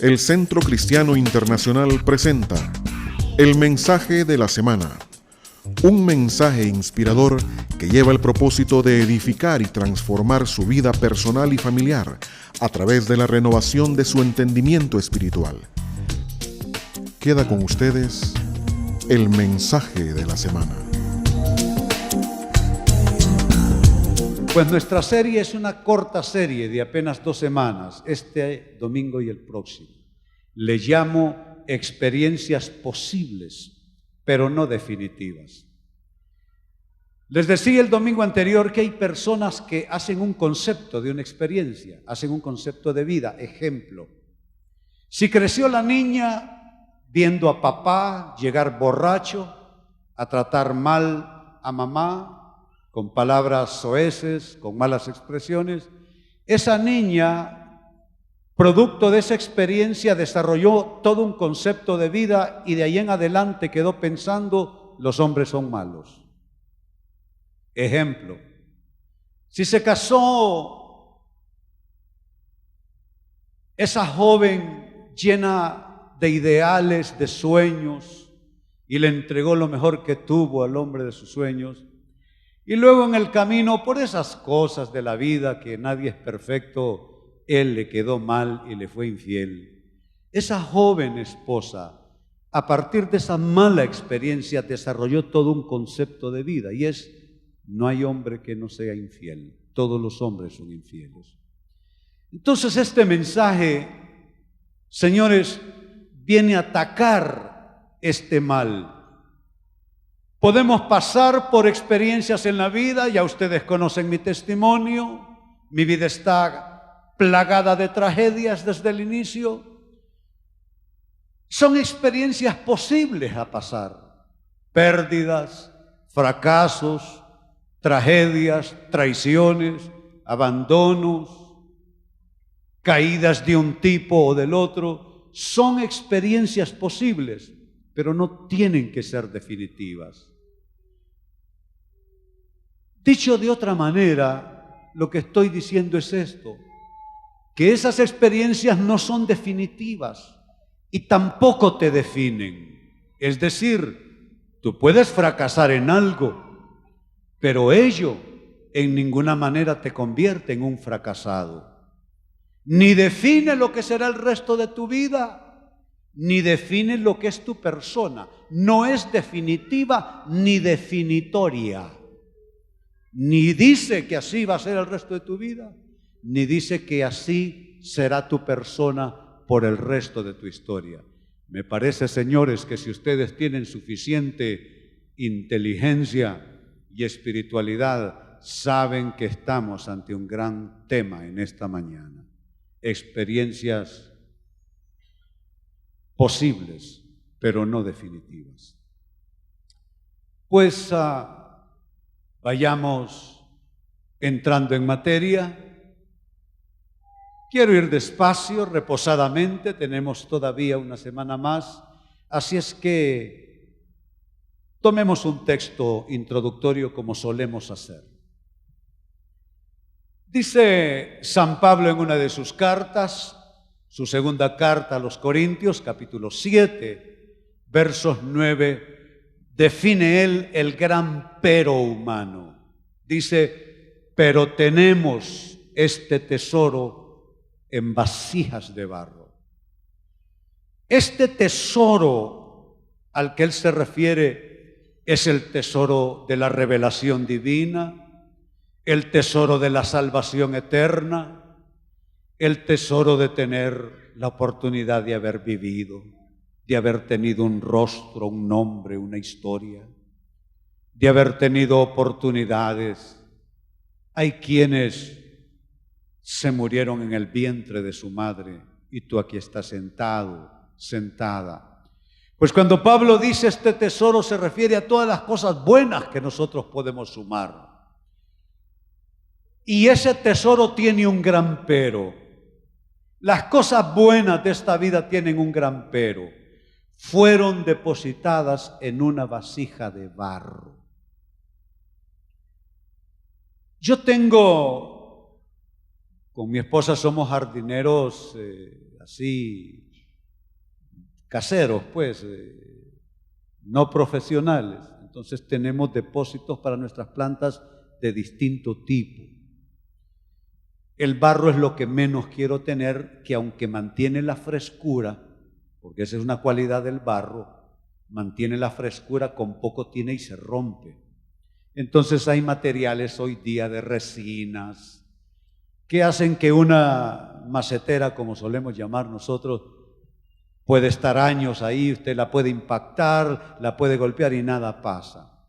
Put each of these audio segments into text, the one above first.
El Centro Cristiano Internacional presenta El Mensaje de la Semana. Un mensaje inspirador que lleva el propósito de edificar y transformar su vida personal y familiar a través de la renovación de su entendimiento espiritual. Queda con ustedes el mensaje de la semana. Pues nuestra serie es una corta serie de apenas 2 semanas, este domingo y el próximo. Le llamo experiencias posibles, pero no definitivas. Les decía el domingo anterior que hay personas que hacen un concepto de una experiencia, hacen un concepto de vida. Ejemplo, si creció la niña viendo a papá llegar borracho, a tratar mal a mamá, con palabras soeces, con malas expresiones, esa niña, producto de esa experiencia, desarrolló todo un concepto de vida y de ahí en adelante quedó pensando, los hombres son malos. Ejemplo, si se casó esa joven llena de ideales, de sueños, y le entregó lo mejor que tuvo al hombre de sus sueños, y luego en el camino, por esas cosas de la vida que nadie es perfecto, él le quedó mal y le fue infiel. Esa joven esposa, a partir de esa mala experiencia, desarrolló todo un concepto de vida y es: no hay hombre que no sea infiel, todos los hombres son infieles. Entonces este mensaje, señores, viene a atacar este mal. Podemos pasar por experiencias en la vida, ya ustedes conocen mi testimonio, mi vida está plagada de tragedias desde el inicio. Son experiencias posibles a pasar, pérdidas, fracasos, tragedias, traiciones, abandonos, caídas de un tipo o del otro. Son experiencias posibles, pero no tienen que ser definitivas. Dicho de otra manera, lo que estoy diciendo es esto, que esas experiencias no son definitivas y tampoco te definen. Es decir, tú puedes fracasar en algo, pero ello en ninguna manera te convierte en un fracasado. Ni define lo que será el resto de tu vida, ni define lo que es tu persona. No es definitiva ni definitoria. Ni dice que así va a ser el resto de tu vida, ni dice que así será tu persona por el resto de tu historia. Me parece, señores, que si ustedes tienen suficiente inteligencia y espiritualidad, saben que estamos ante un gran tema en esta mañana. Experiencias posibles, pero no definitivas. Pues vayamos entrando en materia. Quiero ir despacio, reposadamente, tenemos todavía una semana más, así es que tomemos un texto introductorio como solemos hacer. Dice San Pablo en una de sus cartas, su segunda carta a los Corintios, capítulo 7, versos 9, define él el gran pero humano. Dice: pero tenemos este tesoro en vasijas de barro. Este tesoro al que él se refiere es el tesoro de la revelación divina, el tesoro de la salvación eterna, el tesoro de tener la oportunidad de haber vivido, de haber tenido un rostro, un nombre, una historia, de haber tenido oportunidades. Hay quienes se murieron en el vientre de su madre y tú aquí estás sentado, sentada. Pues cuando Pablo dice este tesoro se refiere a todas las cosas buenas que nosotros podemos sumar. Y ese tesoro tiene un gran pero. Las cosas buenas de esta vida tienen un gran pero. Fueron depositadas en una vasija de barro. Yo tengo Con mi esposa somos jardineros así caseros, pues, no profesionales. Entonces tenemos depósitos para nuestras plantas de distinto tipo. El barro es lo que menos quiero tener, que aunque mantiene la frescura, porque esa es una cualidad del barro, mantiene la frescura, con poco tiene y se rompe. Entonces hay materiales hoy día de resinas que hacen que una macetera, como solemos llamar nosotros, puede estar años ahí, usted la puede impactar, la puede golpear y nada pasa.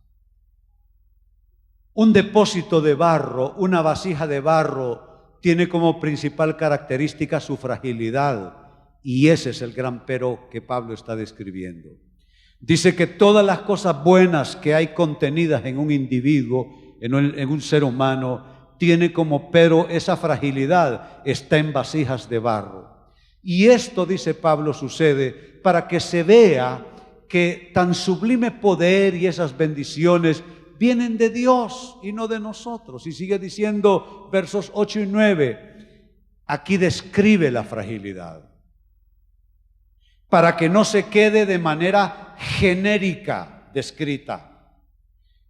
Un depósito de barro, una vasija de barro, tiene como principal característica su fragilidad, y ese es el gran pero que Pablo está describiendo. Dice que todas las cosas buenas que hay contenidas en un individuo, en un ser humano, tiene como pero esa fragilidad, está en vasijas de barro. Y esto, dice Pablo, sucede para que se vea que tan sublime poder y esas bendiciones vienen de Dios y no de nosotros. Y sigue diciendo versos 8 y 9, aquí describe la fragilidad, para que no se quede de manera genérica descrita.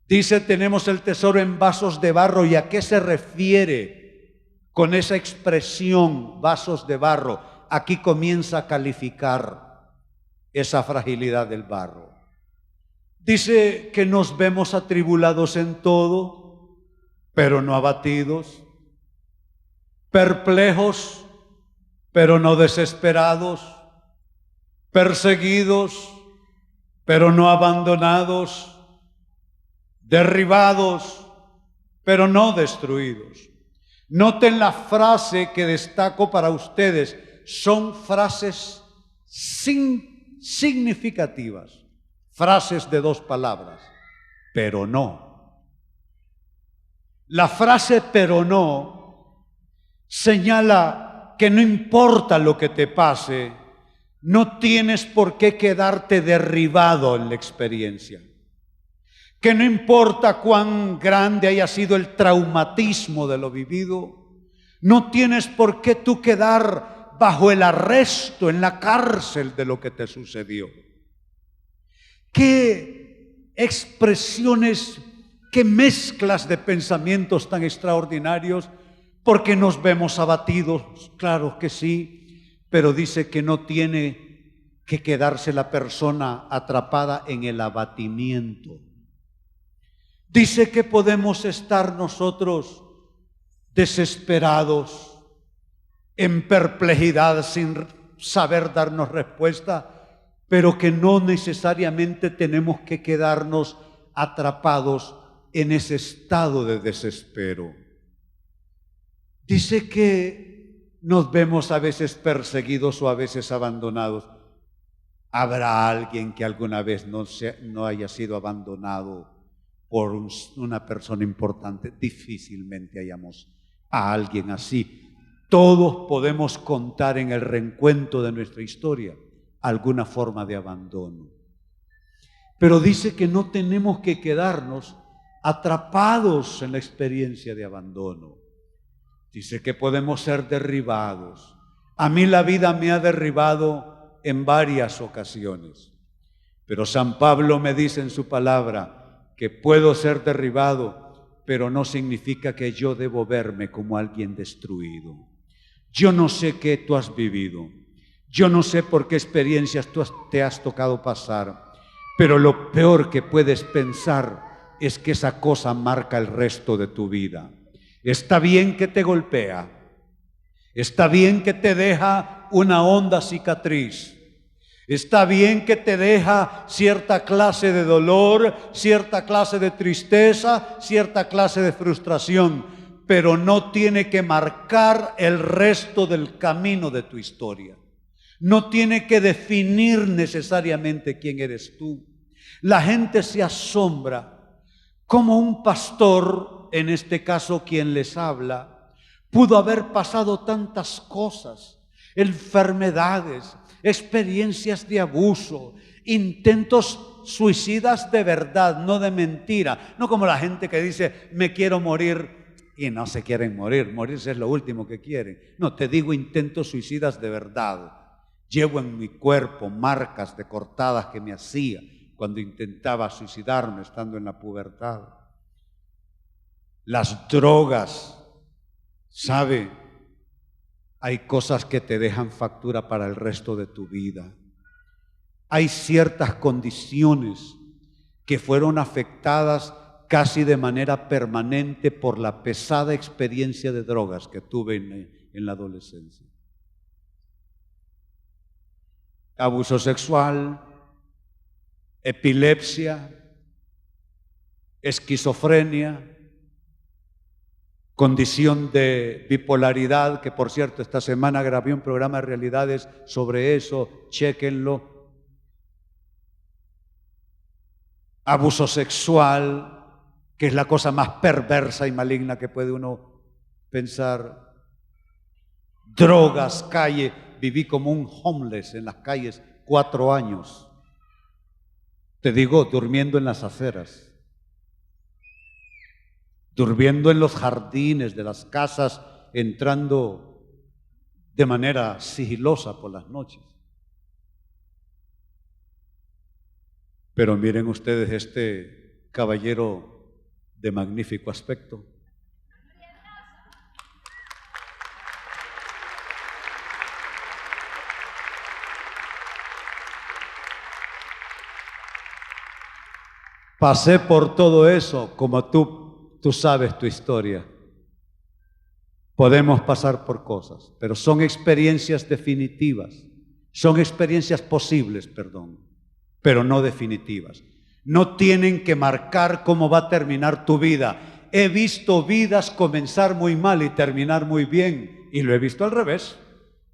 Dice, tenemos el tesoro en vasos de barro. ¿Y a qué se refiere con esa expresión, vasos de barro? Aquí comienza a calificar esa fragilidad del barro. Dice que nos vemos atribulados en todo, pero no abatidos, perplejos, pero no desesperados, perseguidos, pero no abandonados, derribados, pero no destruidos. Noten la frase que destaco para ustedes. Son frases significativas, frases de dos palabras, pero no. La frase pero no señala que no importa lo que te pase, no tienes por qué quedarte derribado en la experiencia. Que no importa cuán grande haya sido el traumatismo de lo vivido, no tienes por qué tú quedar bajo el arresto, en la cárcel de lo que te sucedió. Qué expresiones, qué mezclas de pensamientos tan extraordinarios, porque nos vemos abatidos, claro que sí, pero dice que no tiene que quedarse la persona atrapada en el abatimiento. Dice que podemos estar nosotros desesperados, en perplejidad, sin saber darnos respuesta, pero que no necesariamente tenemos que quedarnos atrapados en ese estado de desespero. Dice que nos vemos a veces perseguidos o a veces abandonados. ¿Habrá alguien que alguna vez no haya sido abandonado por una persona importante? Difícilmente hallamos a alguien así. Todos podemos contar en el reencuentro de nuestra historia alguna forma de abandono. Pero dice que no tenemos que quedarnos atrapados en la experiencia de abandono. Dice que podemos ser derribados. A mí la vida me ha derribado en varias ocasiones. Pero San Pablo me dice en su palabra que puedo ser derribado, pero no significa que yo debo verme como alguien destruido. Yo no sé qué tú has vivido, yo no sé por qué experiencias te has tocado pasar, pero lo peor que puedes pensar es que esa cosa marca el resto de tu vida. Está bien que te golpea, está bien que te deja una honda cicatriz, está bien que te deja cierta clase de dolor, cierta clase de tristeza, cierta clase de frustración, pero no tiene que marcar el resto del camino de tu historia. No tiene que definir necesariamente quién eres tú. La gente se asombra cómo un pastor, en este caso quien les habla, pudo haber pasado tantas cosas, enfermedades, experiencias de abuso, intentos suicidas de verdad, no de mentira, no como la gente que dice me quiero morir y no se quieren morir. Morirse es lo último que quieren. No, te digo intentos suicidas de verdad. Llevo en mi cuerpo marcas de cortadas que me hacía cuando intentaba suicidarme estando en la pubertad. Las drogas, ¿sabe? Hay cosas que te dejan factura para el resto de tu vida. Hay ciertas condiciones que fueron afectadas casi de manera permanente por la pesada experiencia de drogas que tuve en la adolescencia. Abuso sexual, epilepsia, esquizofrenia, condición de bipolaridad, que por cierto esta semana grabé un programa de realidades sobre eso, chéquenlo. Abuso sexual, que es la cosa más perversa y maligna que puede uno pensar. Drogas, calle, viví como un homeless en las calles 4 años. Te digo, durmiendo en las aceras. Durmiendo en los jardines de las casas, entrando de manera sigilosa por las noches. Pero miren ustedes este caballero de magnífico aspecto. Pasé por todo eso como tú sabes tu historia. Podemos pasar por cosas, pero son experiencias definitivas, son experiencias posibles, perdón, pero no definitivas. No tienen que marcar cómo va a terminar tu vida. He visto vidas comenzar muy mal y terminar muy bien, y lo he visto al revés.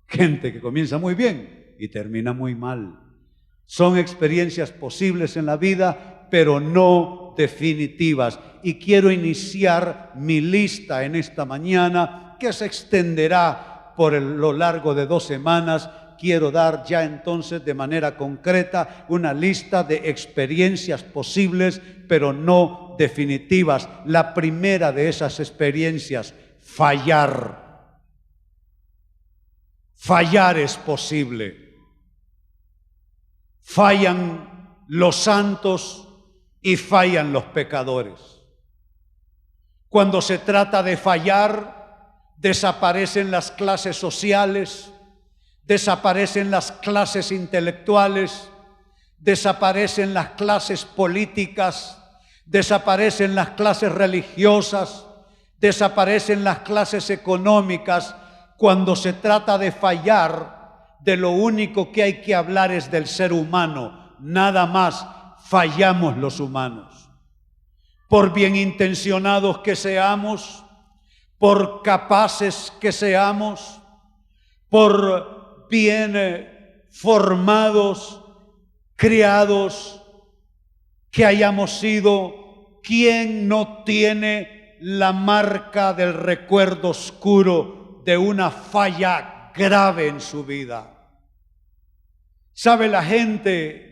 Gente que comienza muy bien y termina muy mal. Son experiencias posibles en la vida, pero no definitivas. Y quiero iniciar mi lista en esta mañana, que se extenderá por lo largo de 2 semanas. Quiero dar ya entonces de manera concreta una lista de experiencias posibles, pero no definitivas. La primera de esas experiencias, fallar. Fallar es posible. Fallan los santos y fallan los pecadores. Cuando se trata de fallar, desaparecen las clases sociales, desaparecen las clases intelectuales, desaparecen las clases políticas, desaparecen las clases religiosas, desaparecen las clases económicas. Cuando se trata de fallar, de lo único que hay que hablar es del ser humano, nada más. Fallamos los humanos. Por bien intencionados que seamos, por capaces que seamos, por bien formados, criados que hayamos sido, ¿quién no tiene la marca del recuerdo oscuro de una falla grave en su vida? ¿Sabe la gente?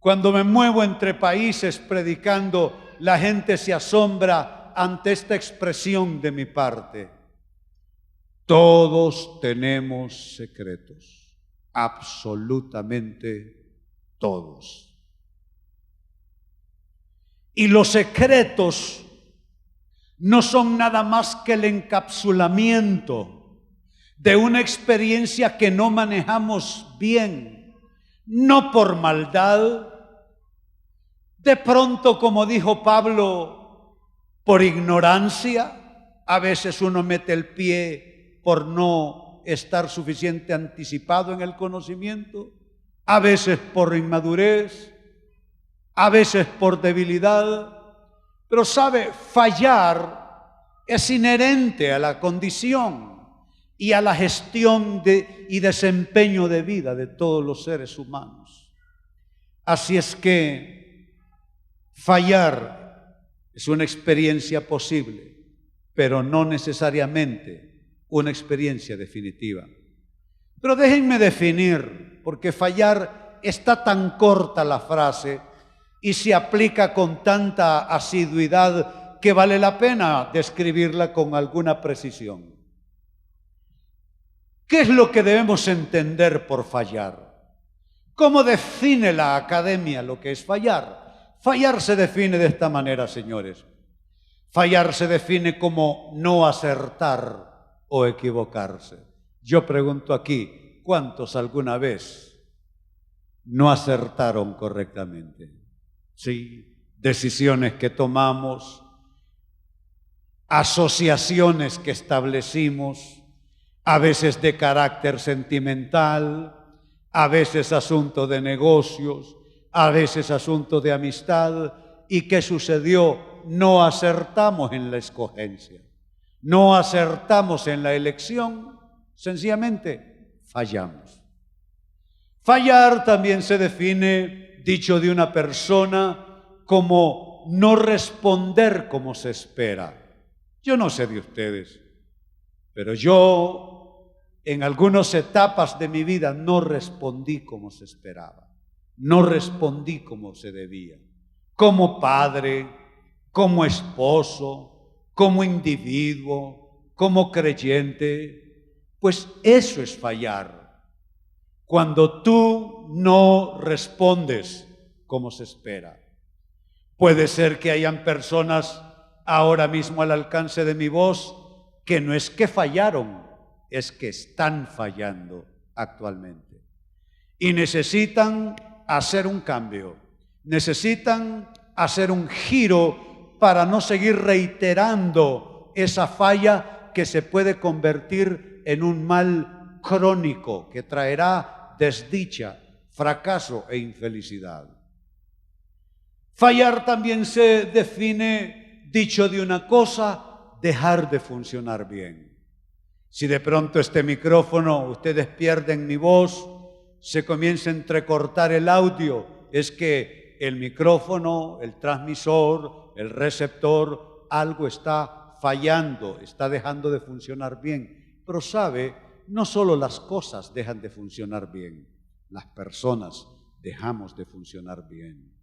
Cuando me muevo entre países predicando, la gente se asombra ante esta expresión de mi parte. Todos tenemos secretos, absolutamente todos. Y los secretos no son nada más que el encapsulamiento de una experiencia que no manejamos bien, no por maldad, de pronto, como dijo Pablo, por ignorancia. A veces uno mete el pie por no estar suficiente anticipado en el conocimiento, a veces por inmadurez, a veces por debilidad. Pero sabe, fallar es inherente a la condición y a la gestión y desempeño de vida de todos los seres humanos. Así es que fallar es una experiencia posible, pero no necesariamente una experiencia definitiva. Pero déjenme definir, porque fallar está tan corta la frase y se aplica con tanta asiduidad que vale la pena describirla con alguna precisión. ¿Qué es lo que debemos entender por fallar? ¿Cómo define la academia lo que es fallar? Fallar se define de esta manera, señores. Fallar se define como no acertar o equivocarse. Yo pregunto aquí, ¿cuántos alguna vez no acertaron correctamente? Sí, decisiones que tomamos, asociaciones que establecimos, a veces de carácter sentimental, a veces asunto de negocios, a veces asunto de amistad. ¿Y qué sucedió? No acertamos en la escogencia, no acertamos en la elección, sencillamente fallamos. Fallar también se define, dicho de una persona, como no responder como se espera. Yo no sé de ustedes, pero yo en algunas etapas de mi vida no respondí como se esperaba, no respondí como se debía, como padre, como esposo, como individuo, como creyente. Pues eso es fallar, cuando tú no respondes como se espera. Puede ser que hayan personas ahora mismo al alcance de mi voz que no es que fallaron, es que están fallando actualmente. Y necesitan hacer un cambio, necesitan hacer un giro para no seguir reiterando esa falla que se puede convertir en un mal crónico que traerá desdicha, fracaso e infelicidad. Fallar también se define, dicho de una cosa, dejar de funcionar bien. Si de pronto este micrófono, ustedes pierden mi voz, se comienza a entrecortar el audio, es que el micrófono, el transmisor, el receptor, algo está fallando, está dejando de funcionar bien. Pero sabe, no solo las cosas dejan de funcionar bien, las personas dejamos de funcionar bien.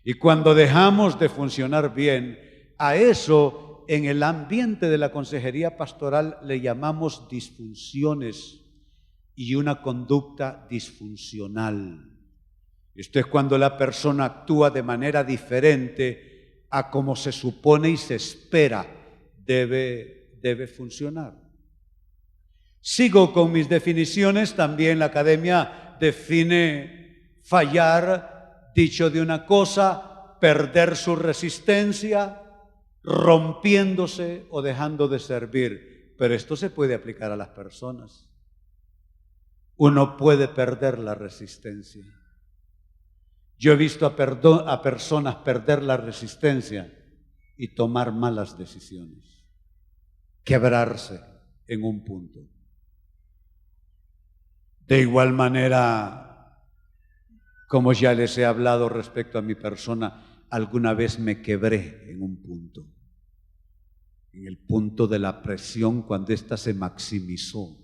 Y cuando dejamos de funcionar bien, a eso en el ambiente de la consejería pastoral le llamamos disfunciones y una conducta disfuncional. Esto es cuando la persona actúa de manera diferente a como se supone y se espera debe funcionar. Sigo con mis definiciones. También la academia define fallar, dicho de una cosa, perder su resistencia, rompiéndose o dejando de servir. Pero esto se puede aplicar a las personas. Uno puede perder la resistencia. Yo he visto a personas perder la resistencia y tomar malas decisiones, quebrarse en un punto. De igual manera, como ya les he hablado respecto a mi persona, alguna vez me quebré en un punto, en el punto de la presión cuando ésta se maximizó.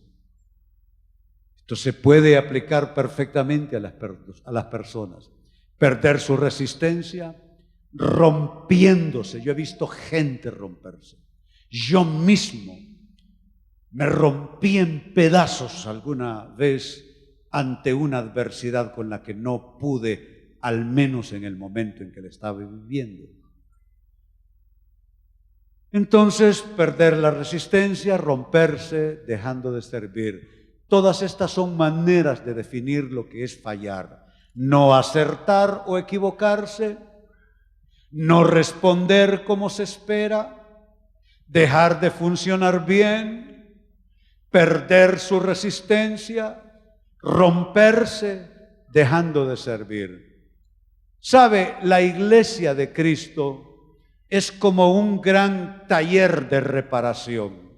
Esto se puede aplicar perfectamente a las personas. Perder su resistencia, rompiéndose. Yo he visto gente romperse. Yo mismo me rompí en pedazos alguna vez ante una adversidad con la que no pude, al menos en el momento en que la estaba viviendo. Entonces, perder la resistencia, romperse, dejando de servir. Todas estas son maneras de definir lo que es fallar. No acertar o equivocarse, no responder como se espera, dejar de funcionar bien, perder su resistencia, romperse, dejando de servir. ¿Sabe? La iglesia de Cristo es como un gran taller de reparación,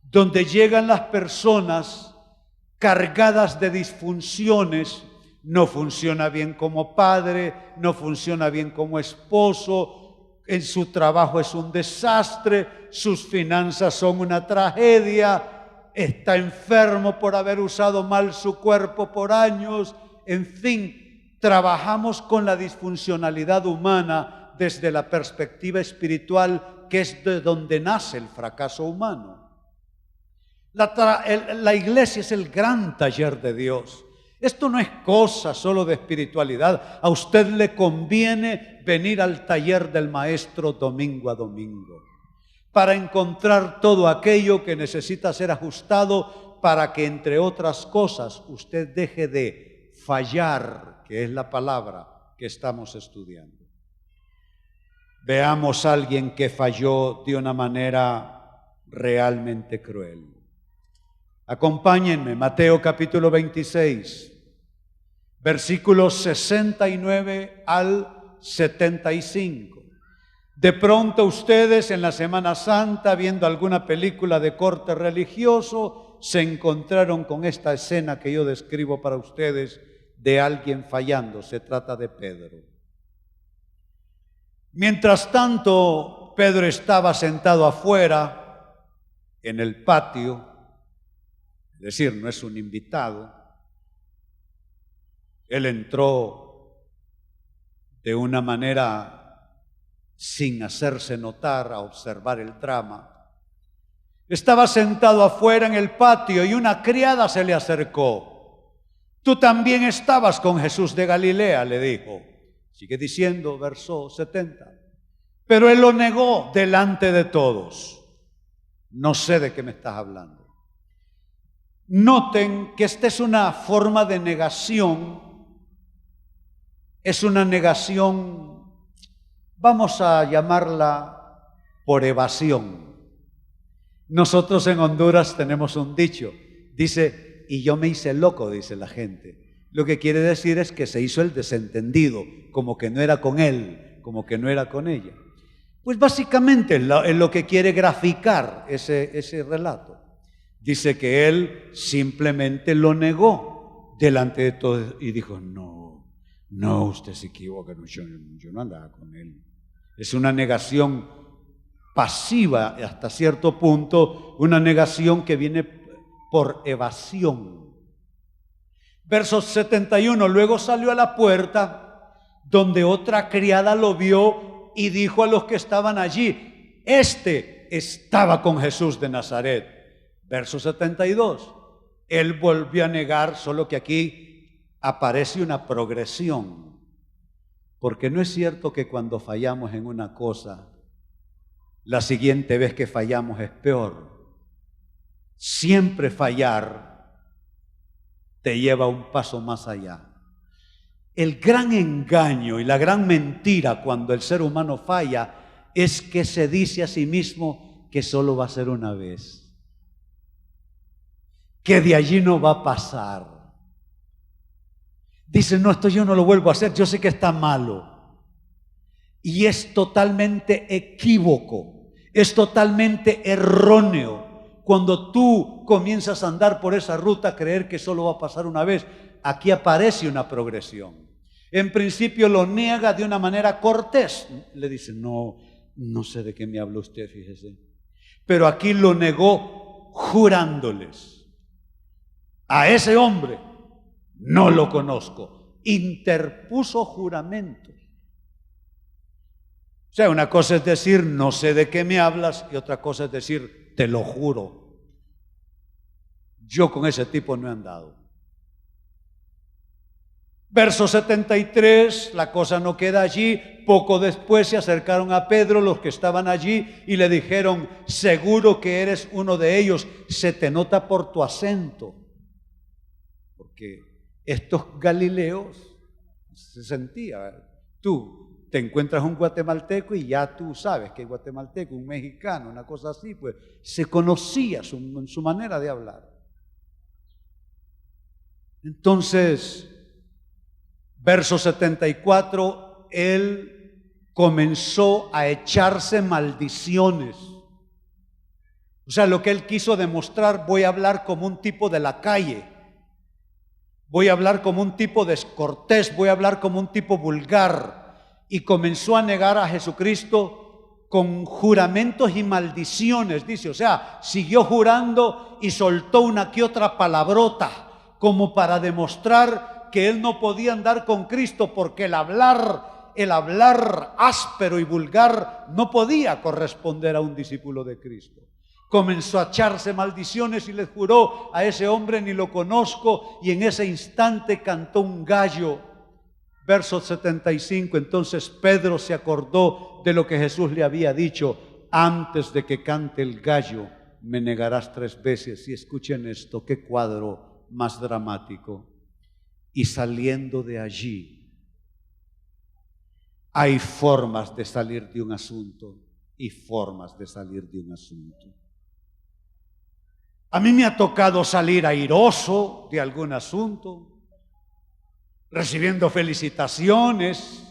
donde llegan las personas cargadas de disfunciones. No funciona bien como padre, no funciona bien como esposo, en su trabajo es un desastre, sus finanzas son una tragedia, está enfermo por haber usado mal su cuerpo por años. En fin, trabajamos con la disfuncionalidad humana desde la perspectiva espiritual, que es de donde nace el fracaso humano. La iglesia es el gran taller de Dios. Esto no es cosa solo de espiritualidad. A usted le conviene venir al taller del maestro domingo a domingo para encontrar todo aquello que necesita ser ajustado para que, entre otras cosas, usted deje de fallar, que es la palabra que estamos estudiando. Veamos a alguien que falló de una manera realmente cruel. Acompáñenme, Mateo capítulo 26, versículos 69 al 75. De pronto ustedes en la Semana Santa, viendo alguna película de corte religioso, se encontraron con esta escena que yo describo para ustedes de alguien fallando. Se trata de Pedro. Mientras tanto, Pedro estaba sentado afuera en el patio, es decir, no es un invitado. Él entró de una manera sin hacerse notar a observar el drama. Estaba sentado afuera en el patio y una criada se le acercó. Tú también estabas con Jesús de Galilea, le dijo. Sigue diciendo, verso 70. Pero él lo negó delante de todos. No sé de qué me estás hablando. Noten que esta es una forma de negación. Es una negación, vamos a llamarla por evasión. Nosotros en Honduras tenemos un dicho, dice, y yo me hice loco, dice la gente. Lo que quiere decir es que se hizo el desentendido, como que no era con él, como que no era con ella. Pues básicamente es lo que quiere graficar ese relato. Dice que él simplemente lo negó delante de todos y dijo, no, usted se equivoca, no, yo no andaba con él. Es una negación pasiva hasta cierto punto, una negación que viene por evasión. Verso 71, luego salió a la puerta donde otra criada lo vio y dijo a los que estaban allí, este estaba con Jesús de Nazaret. Verso 72, él volvió a negar, solo que aquí aparece una progresión, porque no es cierto que cuando fallamos en una cosa, la siguiente vez que fallamos es peor. Siempre fallar te lleva un paso más allá. El gran engaño y la gran mentira cuando el ser humano falla es que se dice a sí mismo que solo va a ser una vez, que de allí no va a pasar. Dice, no, esto yo no lo vuelvo a hacer, yo sé que está malo. Y es totalmente equívoco, es totalmente erróneo. Cuando tú comienzas a andar por esa ruta, creer que solo va a pasar una vez, aquí aparece una progresión. En principio lo niega de una manera cortés. Le dice, no sé de qué me habló usted, fíjese. Pero aquí lo negó jurándoles. A ese hombre no lo conozco. Interpuso juramento. O sea, una cosa es decir, no sé de qué me hablas, y otra cosa es decir, te lo juro. Yo con ese tipo no he andado. Verso 73, la cosa no queda allí. Poco después se acercaron a Pedro los que estaban allí y le dijeron, seguro que eres uno de ellos, se te nota por tu acento. Porque estos galileos se sentía, tú te encuentras un guatemalteco y ya tú sabes que es guatemalteco, un mexicano, una cosa así, pues se conocía su manera de hablar. Entonces, verso 74, él comenzó a echarse maldiciones. O sea, lo que él quiso demostrar, voy a hablar como un tipo de la calle. Voy a hablar como un tipo descortés, voy a hablar como un tipo vulgar. Y comenzó a negar a Jesucristo con juramentos y maldiciones, dice. O sea, siguió jurando y soltó una que otra palabrota, como para demostrar que él no podía andar con Cristo, porque el hablar el hablar áspero y vulgar no podía corresponder a un discípulo de Cristo. Comenzó a echarse maldiciones y les juró: a ese hombre ni lo conozco, y en ese instante cantó un gallo. Verso 75, entonces Pedro se acordó de lo que Jesús le había dicho: antes de que cante el gallo, me negarás 3 veces. Y escuchen esto, qué cuadro más dramático. Y saliendo de allí, hay formas de salir de un asunto y formas de salir de un asunto. A mí me ha tocado salir airoso de algún asunto, recibiendo felicitaciones,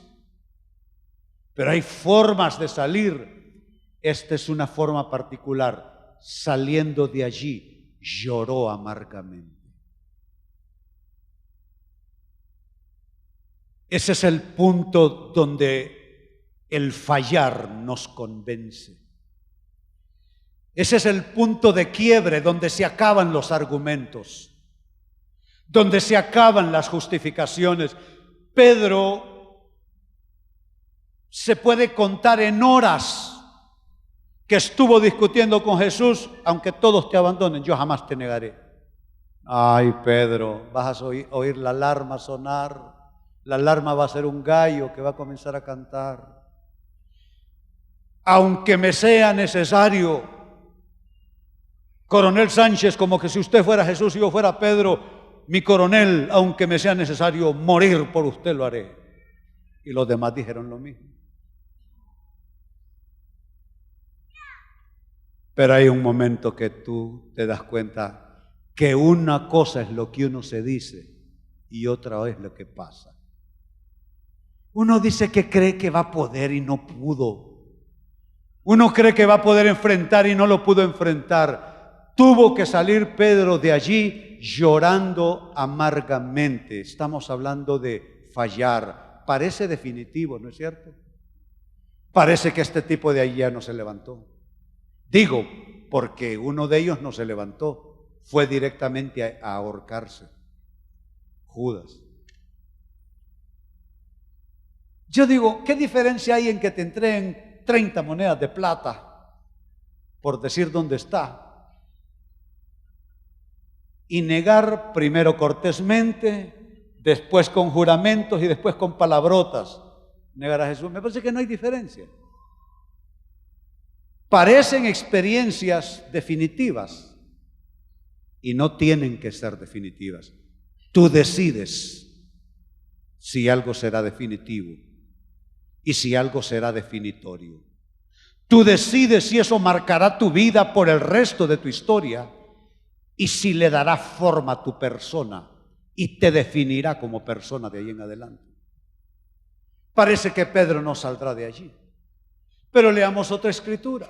pero hay formas de salir. Esta es una forma particular. Saliendo de allí, lloró amargamente. Ese es el punto donde el fallar nos convence. Ese es el punto de quiebre donde se acaban los argumentos, donde se acaban las justificaciones. Pedro se puede contar en horas que estuvo discutiendo con Jesús: aunque todos te abandonen, yo jamás te negaré. Ay, Pedro, vas a oír la alarma sonar. La alarma va a ser un gallo que va a comenzar a cantar. Aunque me sea necesario, Coronel Sánchez, como que si usted fuera Jesús y yo fuera Pedro, mi coronel, aunque me sea necesario morir por usted, lo haré. Y los demás dijeron lo mismo. Pero hay un momento que tú te das cuenta que una cosa es lo que uno se dice y otra es lo que pasa. Uno dice que cree que va a poder y no pudo. Uno cree que va a poder enfrentar y no lo pudo enfrentar. Tuvo que salir Pedro de allí llorando amargamente. Estamos hablando de fallar. Parece definitivo, ¿no es cierto? Parece que este tipo de allí ya no se levantó. Digo, porque uno de ellos no se levantó, fue directamente a ahorcarse. Judas. Yo digo, ¿qué diferencia hay en que te entreguen 30 monedas de plata, por decir dónde está, y negar primero cortésmente, después con juramentos y después con palabrotas, negar a Jesús? Me parece que no hay diferencia. Parecen experiencias definitivas y no tienen que ser definitivas. Tú decides si algo será definitivo y si algo será definitorio. Tú decides si eso marcará tu vida por el resto de tu historia y si le dará forma a tu persona y te definirá como persona de ahí en adelante. Parece que Pedro no saldrá de allí. Pero leamos otra escritura.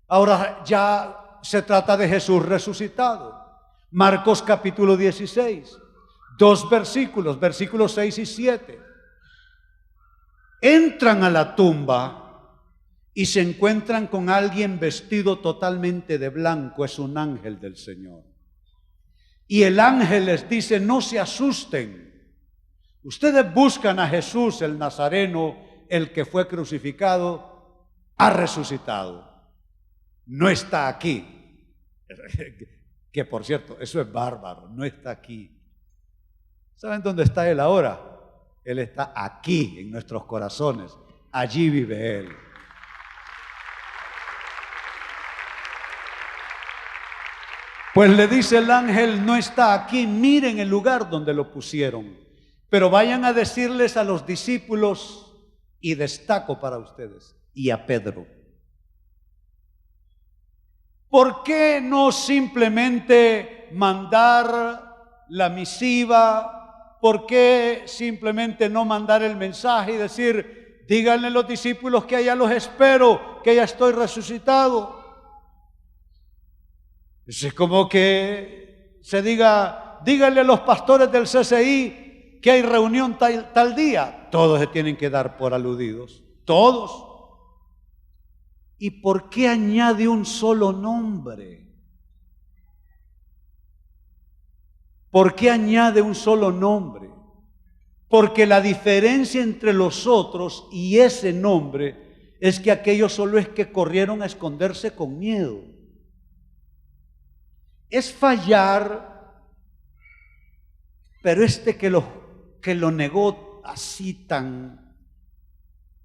Ahora ya se trata de Jesús resucitado. Marcos capítulo 16, 2 versículos, versículos 6 y 7. Entran a la tumba y se encuentran con alguien vestido totalmente de blanco. Es un ángel del Señor. Y el ángel les dice: no se asusten. Ustedes buscan a Jesús el Nazareno, el que fue crucificado, ha resucitado. No está aquí. Que por cierto, eso es bárbaro, no está aquí. ¿Saben dónde está Él ahora? Él está aquí, en nuestros corazones. Allí vive Él. Pues le dice el ángel: no está aquí, miren el lugar donde lo pusieron. Pero vayan a decirles a los discípulos, y destaco para ustedes, y a Pedro. ¿Por qué no simplemente mandar la misiva? ¿Por qué simplemente no mandar el mensaje y decir: díganle a los discípulos que allá los espero, que ya estoy resucitado? Es como que se diga: díganle a los pastores del CCI que hay reunión tal día. Todos se tienen que dar por aludidos, todos. ¿Y por qué añade un solo nombre? ¿Por qué añade un solo nombre? Porque la diferencia entre los otros y ese nombre es que aquellos solo es que corrieron a esconderse con miedo. Es fallar, pero que lo negó así tan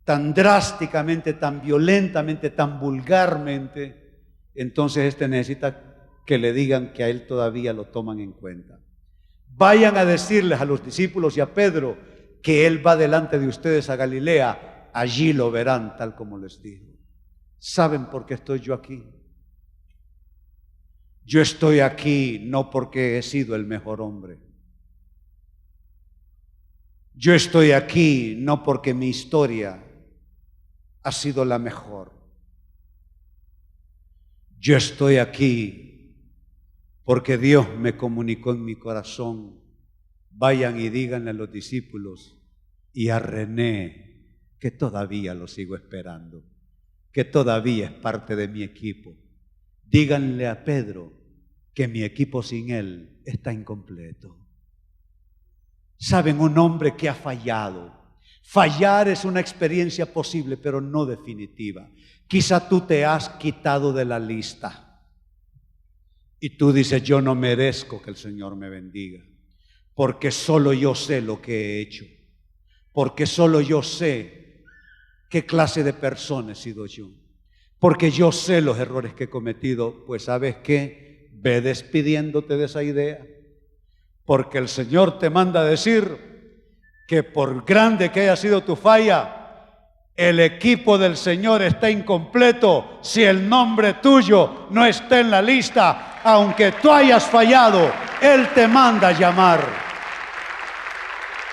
drásticamente, tan violentamente, tan vulgarmente, entonces necesita que le digan que a él todavía lo toman en cuenta. Vayan a decirles a los discípulos y a Pedro que él va delante de ustedes a Galilea, allí lo verán tal como les dijo. ¿Saben por qué estoy yo aquí? Yo estoy aquí no porque he sido el mejor hombre. Yo estoy aquí no porque mi historia ha sido la mejor. Yo estoy aquí porque Dios me comunicó en mi corazón. Vayan y díganle a los discípulos y a René que todavía lo sigo esperando, que todavía es parte de mi equipo. Díganle a Pedro que mi equipo sin él está incompleto. Saben, un hombre que ha fallado. Fallar es una experiencia posible, pero no definitiva. Quizá tú te has quitado de la lista. Y tú dices, yo no merezco que el Señor me bendiga, porque solo yo sé lo que he hecho, porque solo yo sé qué clase de persona he sido yo, porque yo sé los errores que he cometido. Pues ¿sabes qué? Ve despidiéndote de esa idea, porque el Señor te manda a decir que por grande que haya sido tu falla, el equipo del Señor está incompleto si el nombre tuyo no está en la lista. Aunque tú hayas fallado, Él te manda a llamar.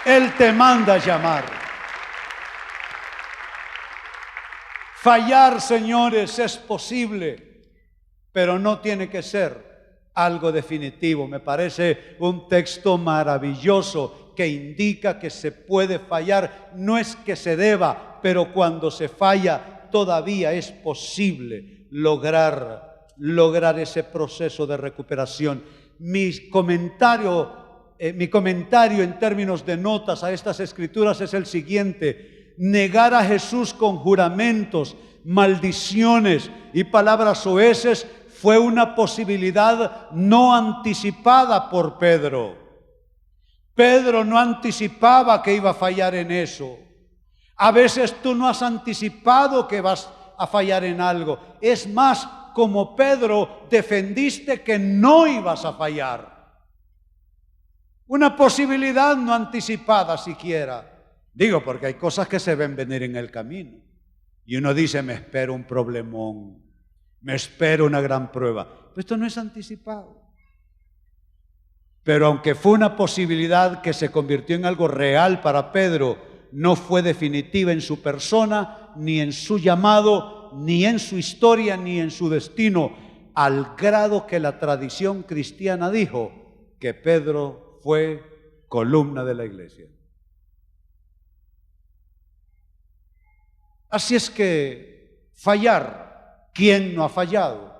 Él te manda a llamar. Fallar, señores, es posible, pero no tiene que ser algo definitivo. Me parece un texto maravilloso que indica que se puede fallar. No es que se deba, pero cuando se falla todavía es posible lograr ese proceso de recuperación. Mi comentario en términos de notas a estas escrituras es el siguiente: negar a Jesús con juramentos, maldiciones y palabras soeces fue una posibilidad no anticipada por Pedro. Pedro no anticipaba que iba a fallar en eso. A veces tú no has anticipado que vas a fallar en algo. Es más, como Pedro, defendiste que no ibas a fallar. Una posibilidad no anticipada siquiera. Digo, porque hay cosas que se ven venir en el camino. Y uno dice, me espero un problemón, me espero una gran prueba. Pero esto no es anticipado. Pero aunque fue una posibilidad que se convirtió en algo real para Pedro, no fue definitiva en su persona, ni en su llamado, ni en su historia, ni en su destino, al grado que la tradición cristiana dijo que Pedro fue columna de la iglesia. Así es que fallar, ¿quién no ha fallado?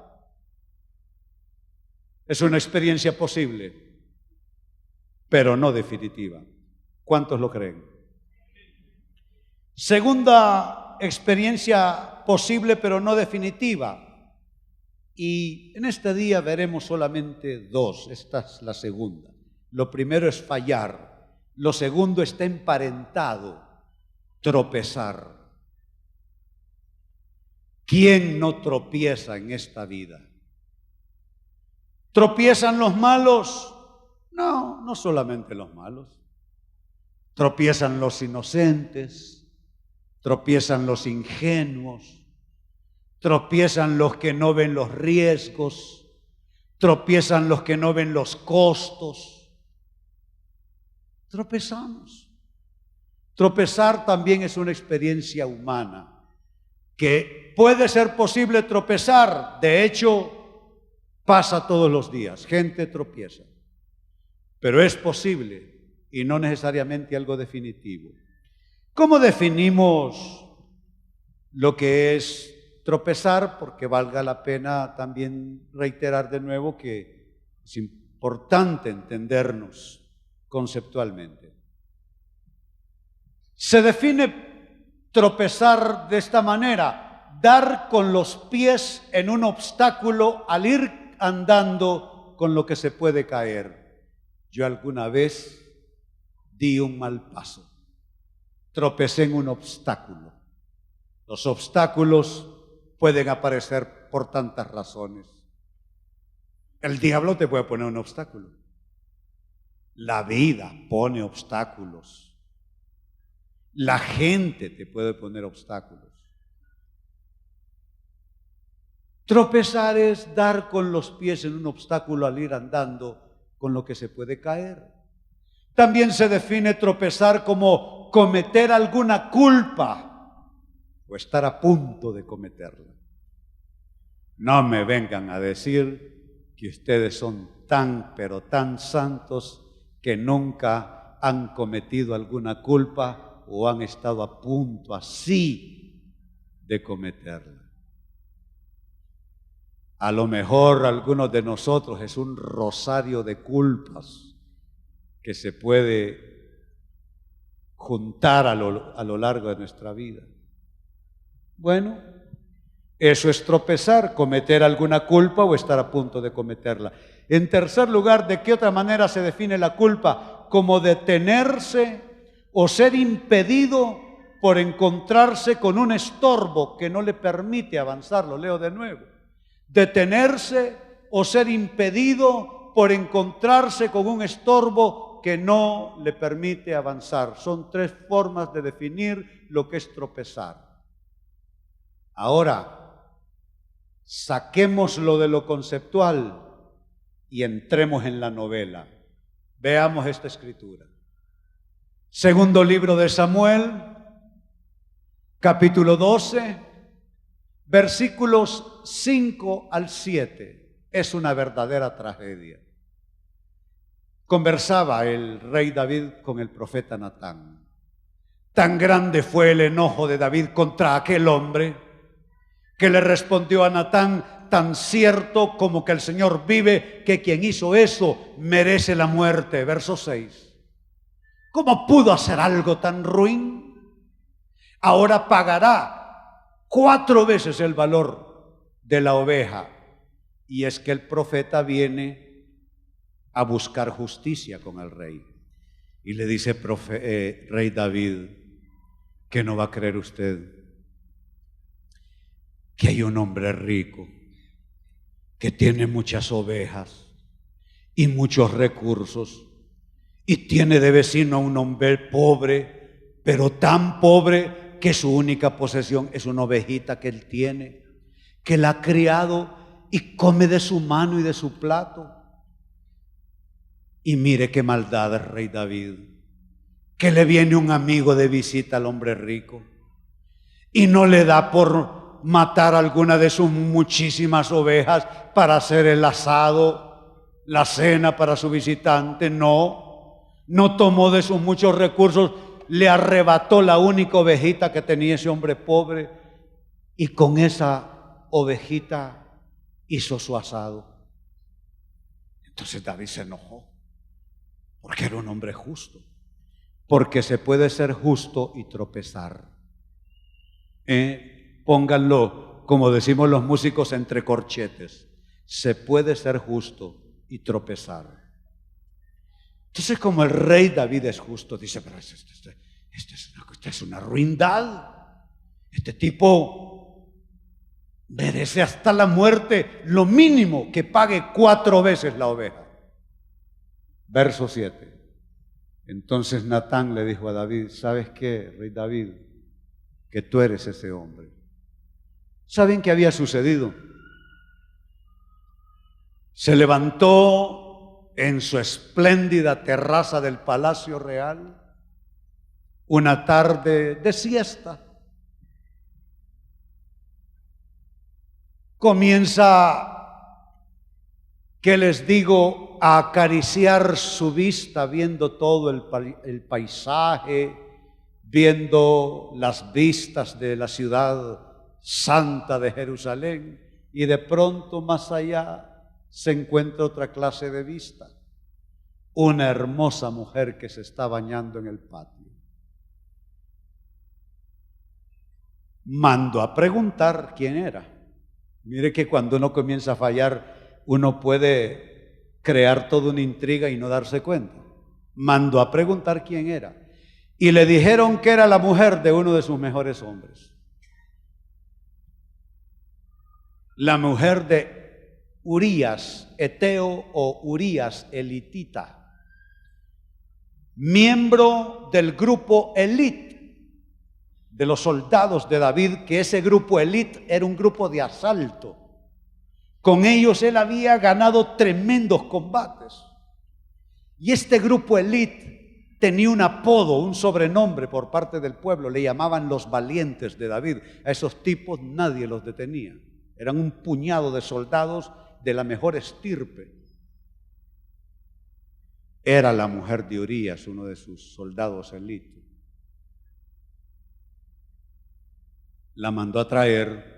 Es una experiencia posible, pero no definitiva. ¿Cuántos lo creen? Segunda experiencia posible, pero no definitiva. Y en este día veremos solamente dos. Esta es la segunda. Lo primero es fallar. Lo segundo está emparentado: tropezar. ¿Quién no tropieza en esta vida? ¿Tropiezan los malos? No, no solamente los malos. Tropiezan los inocentes, tropiezan los ingenuos, tropiezan los que no ven los riesgos, tropiezan los que no ven los costos. Tropezamos. Tropezar también es una experiencia humana, que puede ser posible tropezar. De hecho, pasa todos los días, gente tropieza. Pero es posible y no necesariamente algo definitivo. ¿Cómo definimos lo que es tropezar? Porque valga la pena también reiterar de nuevo que es importante entendernos conceptualmente. Se define tropezar de esta manera: dar con los pies en un obstáculo al ir andando con lo que se puede caer. Yo alguna vez di un mal paso, tropecé en un obstáculo. Los obstáculos pueden aparecer por tantas razones. El diablo te puede poner un obstáculo. La vida pone obstáculos. La gente te puede poner obstáculos. Tropezar es dar con los pies en un obstáculo al ir andando con lo que se puede caer. También se define tropezar como cometer alguna culpa o estar a punto de cometerla. No me vengan a decir que ustedes son tan, pero tan santos que nunca han cometido alguna culpa o han estado a punto así de cometerla. A lo mejor algunos de nosotros es un rosario de culpas que se puede juntar a lo largo de nuestra vida. Bueno, eso es tropezar, cometer alguna culpa o estar a punto de cometerla. En tercer lugar, ¿de qué otra manera se define la culpa? Como detenerse o ser impedido por encontrarse con un estorbo que no le permite avanzar. Lo leo de nuevo. Detenerse o ser impedido por encontrarse con un estorbo que no le permite avanzar. Son tres formas de definir lo que es tropezar. Ahora, saquémoslo de lo conceptual y entremos en la novela. Veamos esta escritura. Segundo libro de Samuel, capítulo 12, versículos 5 al 7. Es una verdadera tragedia. Conversaba el rey David con el profeta Natán. Tan grande fue el enojo de David contra aquel hombre que le respondió a Natán: tan cierto como que el Señor vive, que quien hizo eso merece la muerte. Verso 6. ¿Cómo pudo hacer algo tan ruin? Ahora pagará 4 veces el valor de la oveja. Y es que el profeta viene a buscar justicia con el rey. Y le dice, rey David, ¿qué no va a creer usted? Que hay un hombre rico que tiene muchas ovejas y muchos recursos y tiene de vecino a un hombre pobre, pero tan pobre que su única posesión es una ovejita que él tiene, que la ha criado y come de su mano y de su plato. Y mire qué maldad, rey David, que le viene un amigo de visita al hombre rico y no le da por matar alguna de sus muchísimas ovejas para hacer el asado, la cena para su visitante. No tomó de sus muchos recursos, le arrebató la única ovejita que tenía ese hombre pobre y con esa ovejita hizo su asado. Entonces David se enojó porque era un hombre justo, porque se puede ser justo y tropezar. Pónganlo, como decimos los músicos, entre corchetes. Se puede ser justo y tropezar. Entonces, como el rey David es justo, dice, pero esta es una ruindad. Este tipo merece hasta la muerte, lo mínimo que pague 4 veces la oveja. Verso 7. Entonces Natán le dijo a David, ¿sabes qué, rey David? Que tú eres ese hombre. ¿Saben qué había sucedido? Se levantó en su espléndida terraza del Palacio Real una tarde de siesta. Comienza, ¿qué les digo?, a acariciar su vista, viendo todo el paisaje, viendo las vistas de la ciudad santa de Jerusalén, y de pronto más allá se encuentra otra clase de vista, una hermosa mujer que se está bañando en el patio. mandó a preguntar quién era. Mire que cuando uno comienza a fallar, uno puede crear toda una intriga y no darse cuenta. Mandó a preguntar quién era. Y le dijeron que era la mujer de uno de sus mejores hombres. La mujer de Urías, Eteo o Urías elitita, miembro del grupo elite de los soldados de David, que ese grupo elite era un grupo de asalto. Con ellos él había ganado tremendos combates. Y este grupo elite tenía un apodo, un sobrenombre por parte del pueblo, le llamaban los valientes de David. A esos tipos nadie los detenía. Eran un puñado de soldados de la mejor estirpe. Era la mujer de Urías, uno de sus soldados elite. La mandó a traer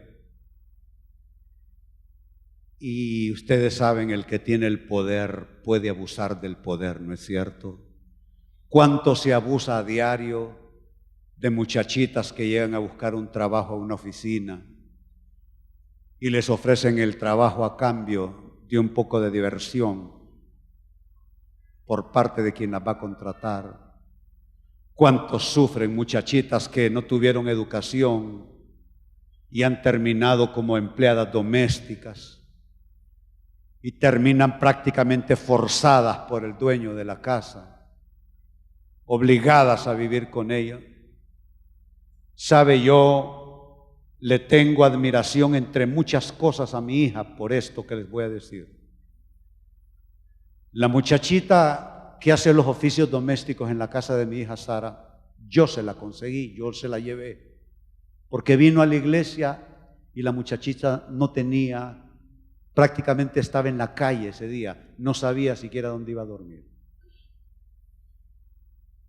y ustedes saben, el que tiene el poder puede abusar del poder, ¿no es cierto? ¿Cuánto se abusa a diario de muchachitas que llegan a buscar un trabajo a una oficina y les ofrecen el trabajo a cambio de un poco de diversión por parte de quien las va a contratar? ¿Cuántos sufren muchachitas que no tuvieron educación y han terminado como empleadas domésticas y terminan prácticamente forzadas por el dueño de la casa, obligadas a vivir con ella? Sabe, yo le tengo admiración entre muchas cosas a mi hija por esto que les voy a decir. La muchachita que hace los oficios domésticos en la casa de mi hija Sara, yo se la conseguí, yo se la llevé. Porque vino a la iglesia y la muchachita no tenía, prácticamente estaba en la calle ese día, no sabía siquiera dónde iba a dormir.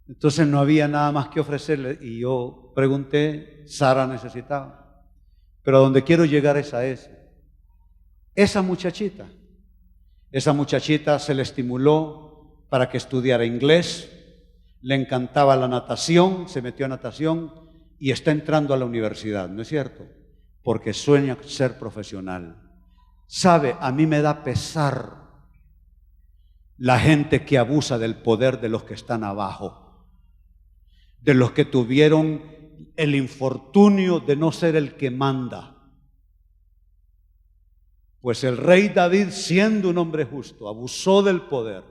Entonces no había nada más que ofrecerle y yo pregunté, Sara necesitaba. Pero a donde quiero llegar es a esa muchachita se le estimuló para que estudiara inglés, le encantaba la natación, se metió a natación y está entrando a la universidad, ¿no es cierto? Porque sueña ser profesional. Sabe, a mí me da pesar la gente que abusa del poder de los que están abajo, de los que tuvieron el infortunio de no ser el que manda. Pues el rey David, siendo un hombre justo, abusó del poder,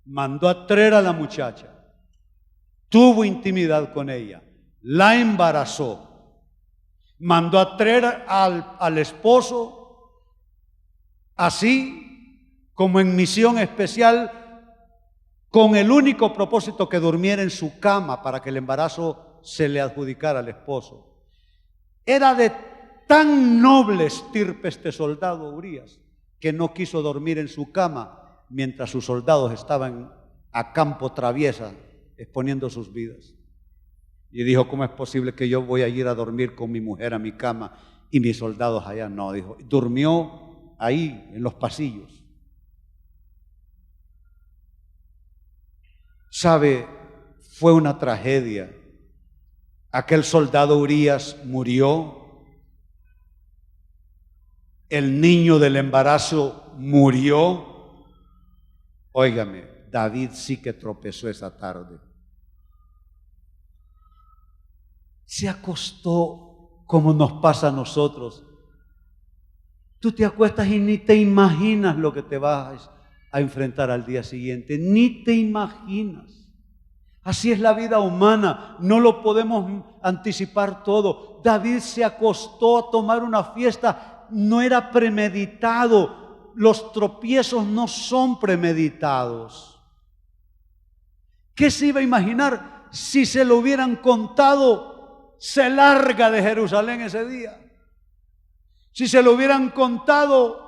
mandó a traer a la muchacha, tuvo intimidad con ella, la embarazó, mandó a traer al esposo, así como en misión especial, con el único propósito que durmiera en su cama para que el embarazo se le adjudicara al esposo. Era de tan noble estirpe este soldado Urías que no quiso dormir en su cama mientras sus soldados estaban a campo traviesa exponiendo sus vidas. Y dijo, ¿cómo es posible que yo voy a ir a dormir con mi mujer a mi cama y mis soldados allá? No, dijo, durmió ahí en los pasillos. Sabe, fue una tragedia. Aquel soldado Urías murió, el niño del embarazo murió. Óigame, David sí que tropezó esa tarde. Se acostó como nos pasa a nosotros. Tú te acuestas y ni te imaginas lo que te vas a enfrentar al día siguiente, ni te imaginas. Así es la vida humana, no lo podemos anticipar todo. David se acostó a tomar una fiesta, no era premeditado. Los tropiezos no son premeditados. ¿Qué se iba a imaginar si se lo hubieran contado? Se larga de Jerusalén ese día. Si se lo hubieran contado,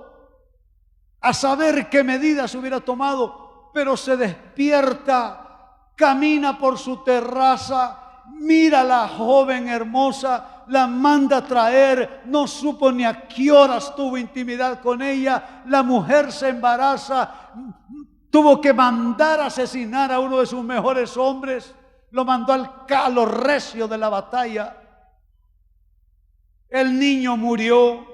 a saber qué medidas hubiera tomado, pero se despierta, camina por su terraza, mira a la joven hermosa, la manda a traer, no supo ni a qué horas tuvo intimidad con ella, la mujer se embaraza, tuvo que mandar a asesinar a uno de sus mejores hombres, lo mandó al calo recio de la batalla. El niño murió.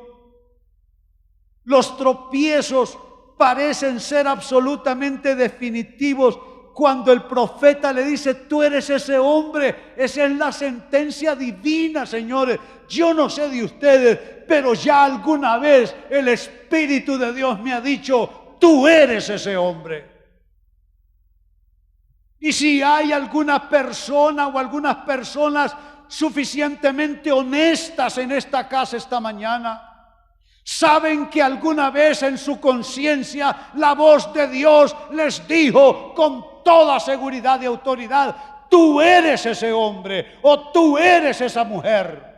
Los tropiezos parecen ser absolutamente definitivos cuando el profeta le dice: tú eres ese hombre. Esa es la sentencia divina, señores. Yo no sé de ustedes, pero ya alguna vez el Espíritu de Dios me ha dicho: tú eres ese hombre. Y si hay alguna persona o algunas personas suficientemente honestas en esta casa esta mañana, saben que alguna vez en su conciencia la voz de Dios les dijo con toda seguridad y autoridad: tú eres ese hombre o tú eres esa mujer.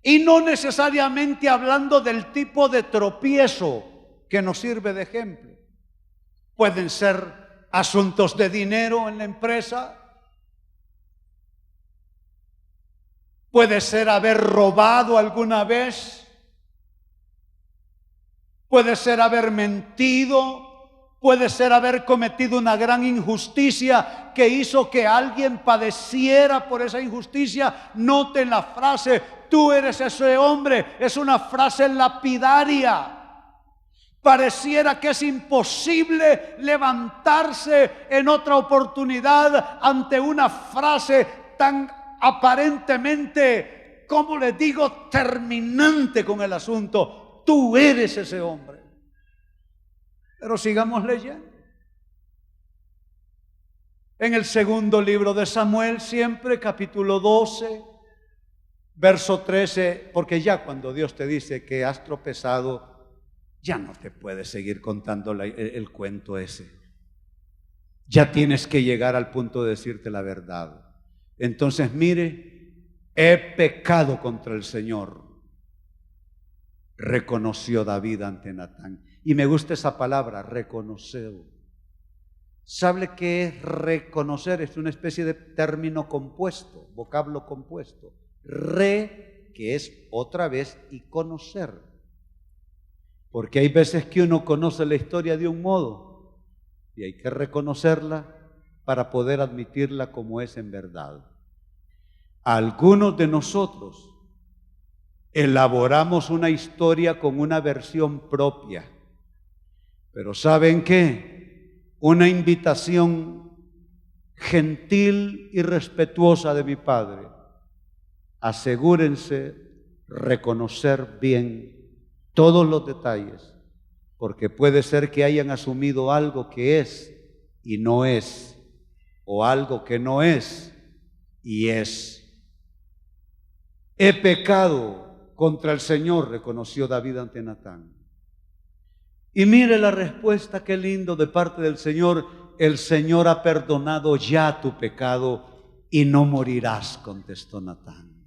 Y no necesariamente hablando del tipo de tropiezo que nos sirve de ejemplo. Pueden ser asuntos de dinero en la empresa. Puede ser haber robado alguna vez. Puede ser haber mentido. Puede ser haber cometido una gran injusticia que hizo que alguien padeciera por esa injusticia. Noten la frase: tú eres ese hombre. Es una frase lapidaria. Pareciera que es imposible levantarse en otra oportunidad ante una frase tan aparentemente, como les digo, terminante con el asunto. Tú eres ese hombre. Pero sigamos leyendo. En el segundo libro de Samuel, siempre capítulo 12, verso 13, porque ya cuando Dios te dice que has tropezado, ya no te puedes seguir contando el cuento ese. Ya tienes que llegar al punto de decirte la verdad. Entonces, mire, he pecado contra el Señor, reconoció David ante Natán. Y me gusta esa palabra, reconocer. ¿Sabe qué es reconocer? Es una especie de término compuesto, vocablo compuesto. Re, que es otra vez, y conocer. Porque hay veces que uno conoce la historia de un modo y hay que reconocerla para poder admitirla como es en verdad. Algunos de nosotros elaboramos una historia con una versión propia, pero ¿saben qué? Una invitación gentil y respetuosa de mi Padre: asegúrense reconocer bien todos los detalles, porque puede ser que hayan asumido algo que es y no es, o algo que no es y es. He pecado contra el Señor, reconoció David ante Natán. Y mire la respuesta, qué lindo de parte del Señor: el Señor ha perdonado ya tu pecado y no morirás, contestó Natán.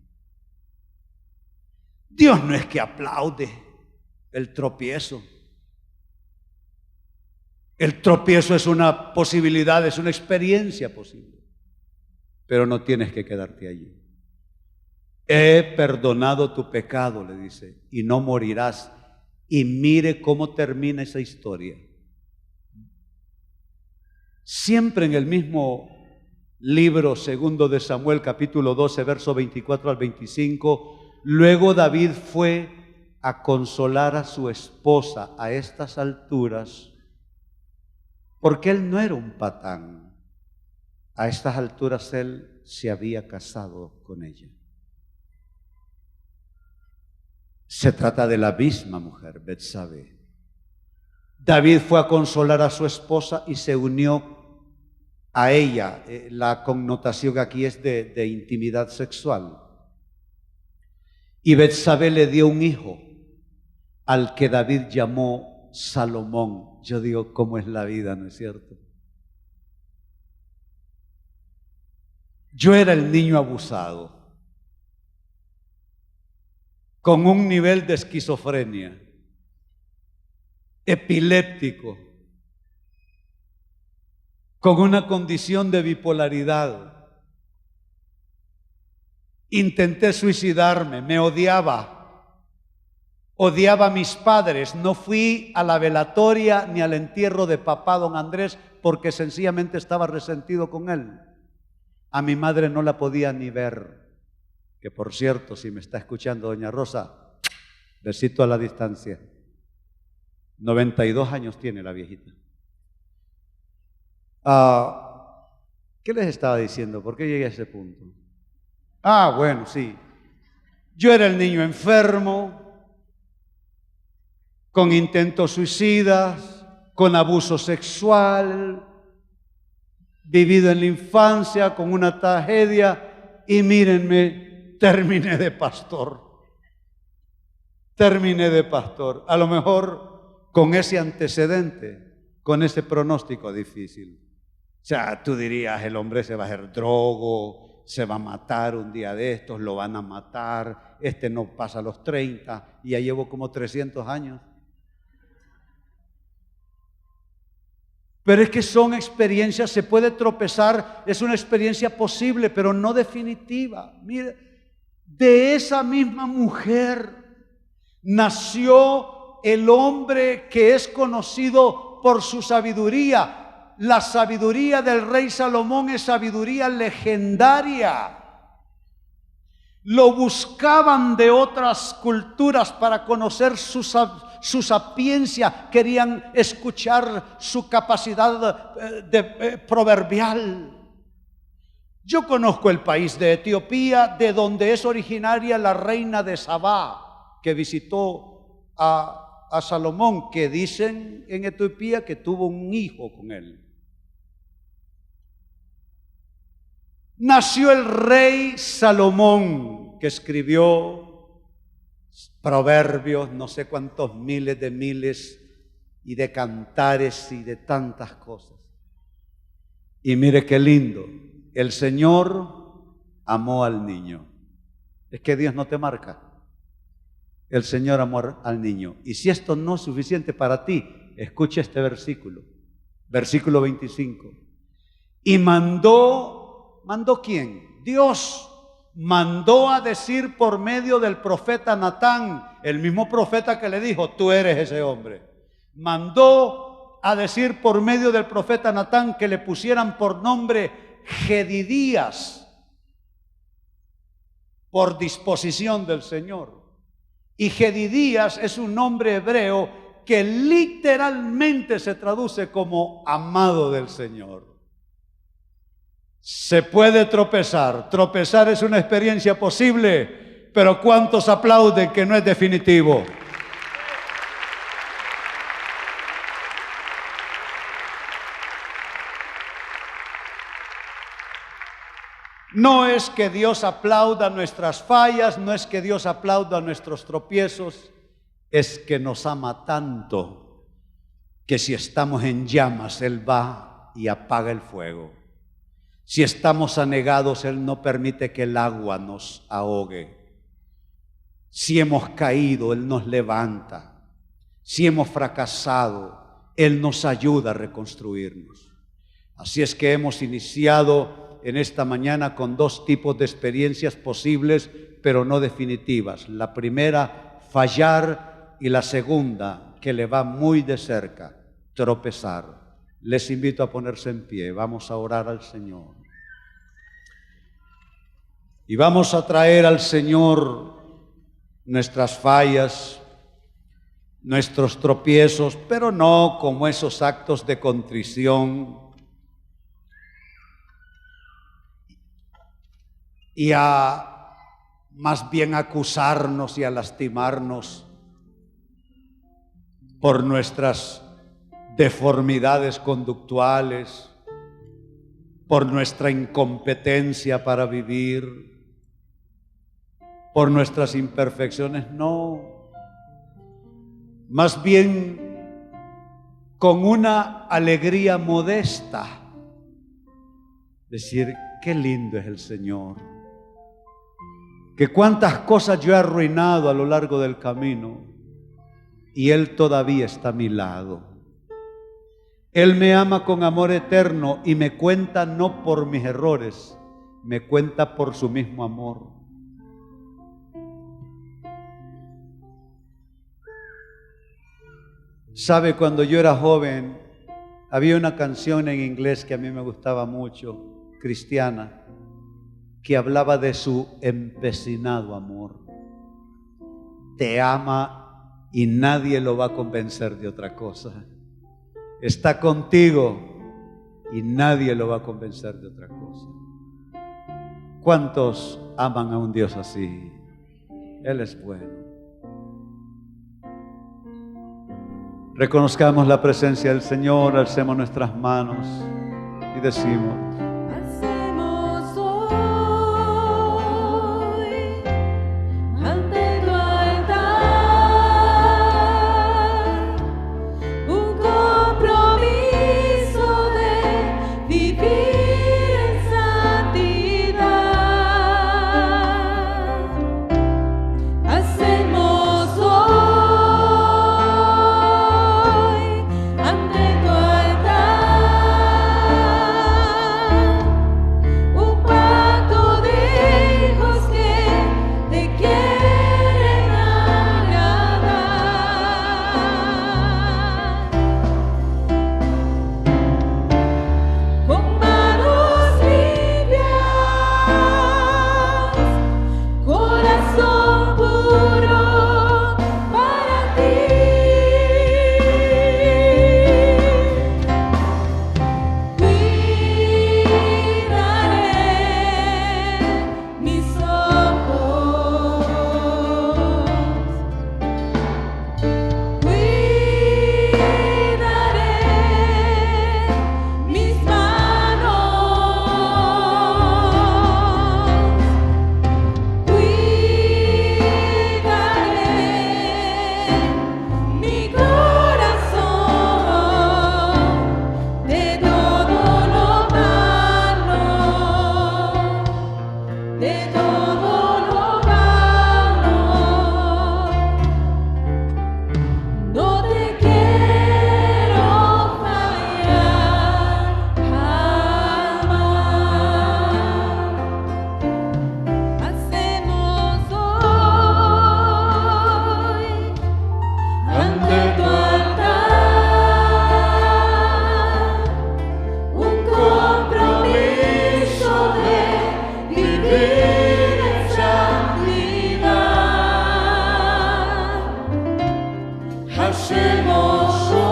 Dios no es que aplaude el tropiezo. El tropiezo es una posibilidad, es una experiencia posible, pero no tienes que quedarte allí. He perdonado tu pecado, le dice, y no morirás. Y mire cómo termina esa historia. Siempre en el mismo libro segundo de Samuel, capítulo 12, verso 24 al 25, luego David fue a consolar a su esposa a estas alturas, porque él no era un patán. A estas alturas él se había casado con ella. Se trata de la misma mujer, Betsabé. David fue a consolar a su esposa y se unió a ella. La connotación aquí es de intimidad sexual. Y Betsabé le dio un hijo, al que David llamó Salomón. Yo digo, ¿cómo es la vida, no es cierto? Yo era el niño abusado, con un nivel de esquizofrenia, epiléptico, con una condición de bipolaridad. Intenté suicidarme, me odiaba a mis padres. No fui a la velatoria ni al entierro de papá don Andrés porque sencillamente estaba resentido con él. A mi madre no la podía ni ver. que por cierto, si me está escuchando doña Rosa, besito a la distancia. 92 años tiene la viejita. ¿Qué les estaba diciendo? ¿Por qué llegué a ese punto? Bueno, sí. Yo era el niño enfermo, con intentos suicidas, con abuso sexual, vivido en la infancia, con una tragedia, y mírenme, terminé de pastor. Terminé de pastor. A lo mejor con ese antecedente, con ese pronóstico difícil. O sea, tú dirías, el hombre se va a hacer drogo, se va a matar un día de estos, lo van a matar, no pasa los 30 y ya llevo como 300 años. Pero es que son experiencias, se puede tropezar, es una experiencia posible, pero no definitiva. Mire, de esa misma mujer nació el hombre que es conocido por su sabiduría. La sabiduría del rey Salomón es sabiduría legendaria. Lo buscaban de otras culturas para conocer su sapiencia, querían escuchar su capacidad proverbial. Yo conozco el país de Etiopía, de donde es originaria la reina de Sabá, que visitó a Salomón, que dicen en Etiopía que tuvo un hijo con él. Nació el rey Salomón, que escribió proverbios, no sé cuántos miles y de cantares y de tantas cosas. Y mire qué lindo, el Señor amó al niño. Es que Dios no te marca. El Señor amó al niño. Y si esto no es suficiente para ti, escucha este versículo, versículo 25. Y ¿mandó quién? Dios mandó a decir por medio del profeta Natán, el mismo profeta que le dijo, tú eres ese hombre. Mandó a decir por medio del profeta Natán que le pusieran por nombre Jedidías, por disposición del Señor. Y Jedidías es un nombre hebreo que literalmente se traduce como amado del Señor. Se puede tropezar. Tropezar es una experiencia posible, pero ¿cuántos aplauden que no es definitivo? No es que Dios aplauda nuestras fallas, no es que Dios aplauda nuestros tropiezos, es que nos ama tanto que si estamos en llamas, Él va y apaga el fuego. Si estamos anegados, Él no permite que el agua nos ahogue. Si hemos caído, Él nos levanta. Si hemos fracasado, Él nos ayuda a reconstruirnos. Así es que hemos iniciado en esta mañana con dos tipos de experiencias posibles, pero no definitivas. La primera, fallar, y la segunda, que le va muy de cerca, tropezar. Les invito a ponerse en pie, vamos a orar al Señor. Y vamos a traer al Señor nuestras fallas, nuestros tropiezos, pero no como esos actos de contrición y a más bien acusarnos y a lastimarnos por nuestras deformidades conductuales, por nuestra incompetencia para vivir, por nuestras imperfecciones, no. Más bien con una alegría modesta, decir, qué lindo es el Señor, que cuántas cosas yo he arruinado a lo largo del camino y Él todavía está a mi lado. Él me ama con amor eterno y me cuenta no por mis errores, me cuenta por su mismo amor. Sabe, cuando yo era joven, había una canción en inglés que a mí me gustaba mucho, cristiana, que hablaba de su empecinado amor. Te ama y nadie lo va a convencer de otra cosa. Está contigo y nadie lo va a convencer de otra cosa. ¿Cuántos aman a un Dios así? Él es bueno. Reconozcamos la presencia del Señor, alcemos nuestras manos y decimos: Hacemos hoy ante tu altar un compromiso de vivir en santidad. Hacemos hoy ante tu altar un pacto de hijos que te quieren agradar. Con manos limpias, corazón puro para ti. Cuidaré mis ojos, cuidaré mis manos, cuidaré mi corazón de todo lo malo, de todo lo malo. No te quiero fallar jamás. Hacemos hoy ante tu altar un compromiso de vivir en santidad. Hacemos hoy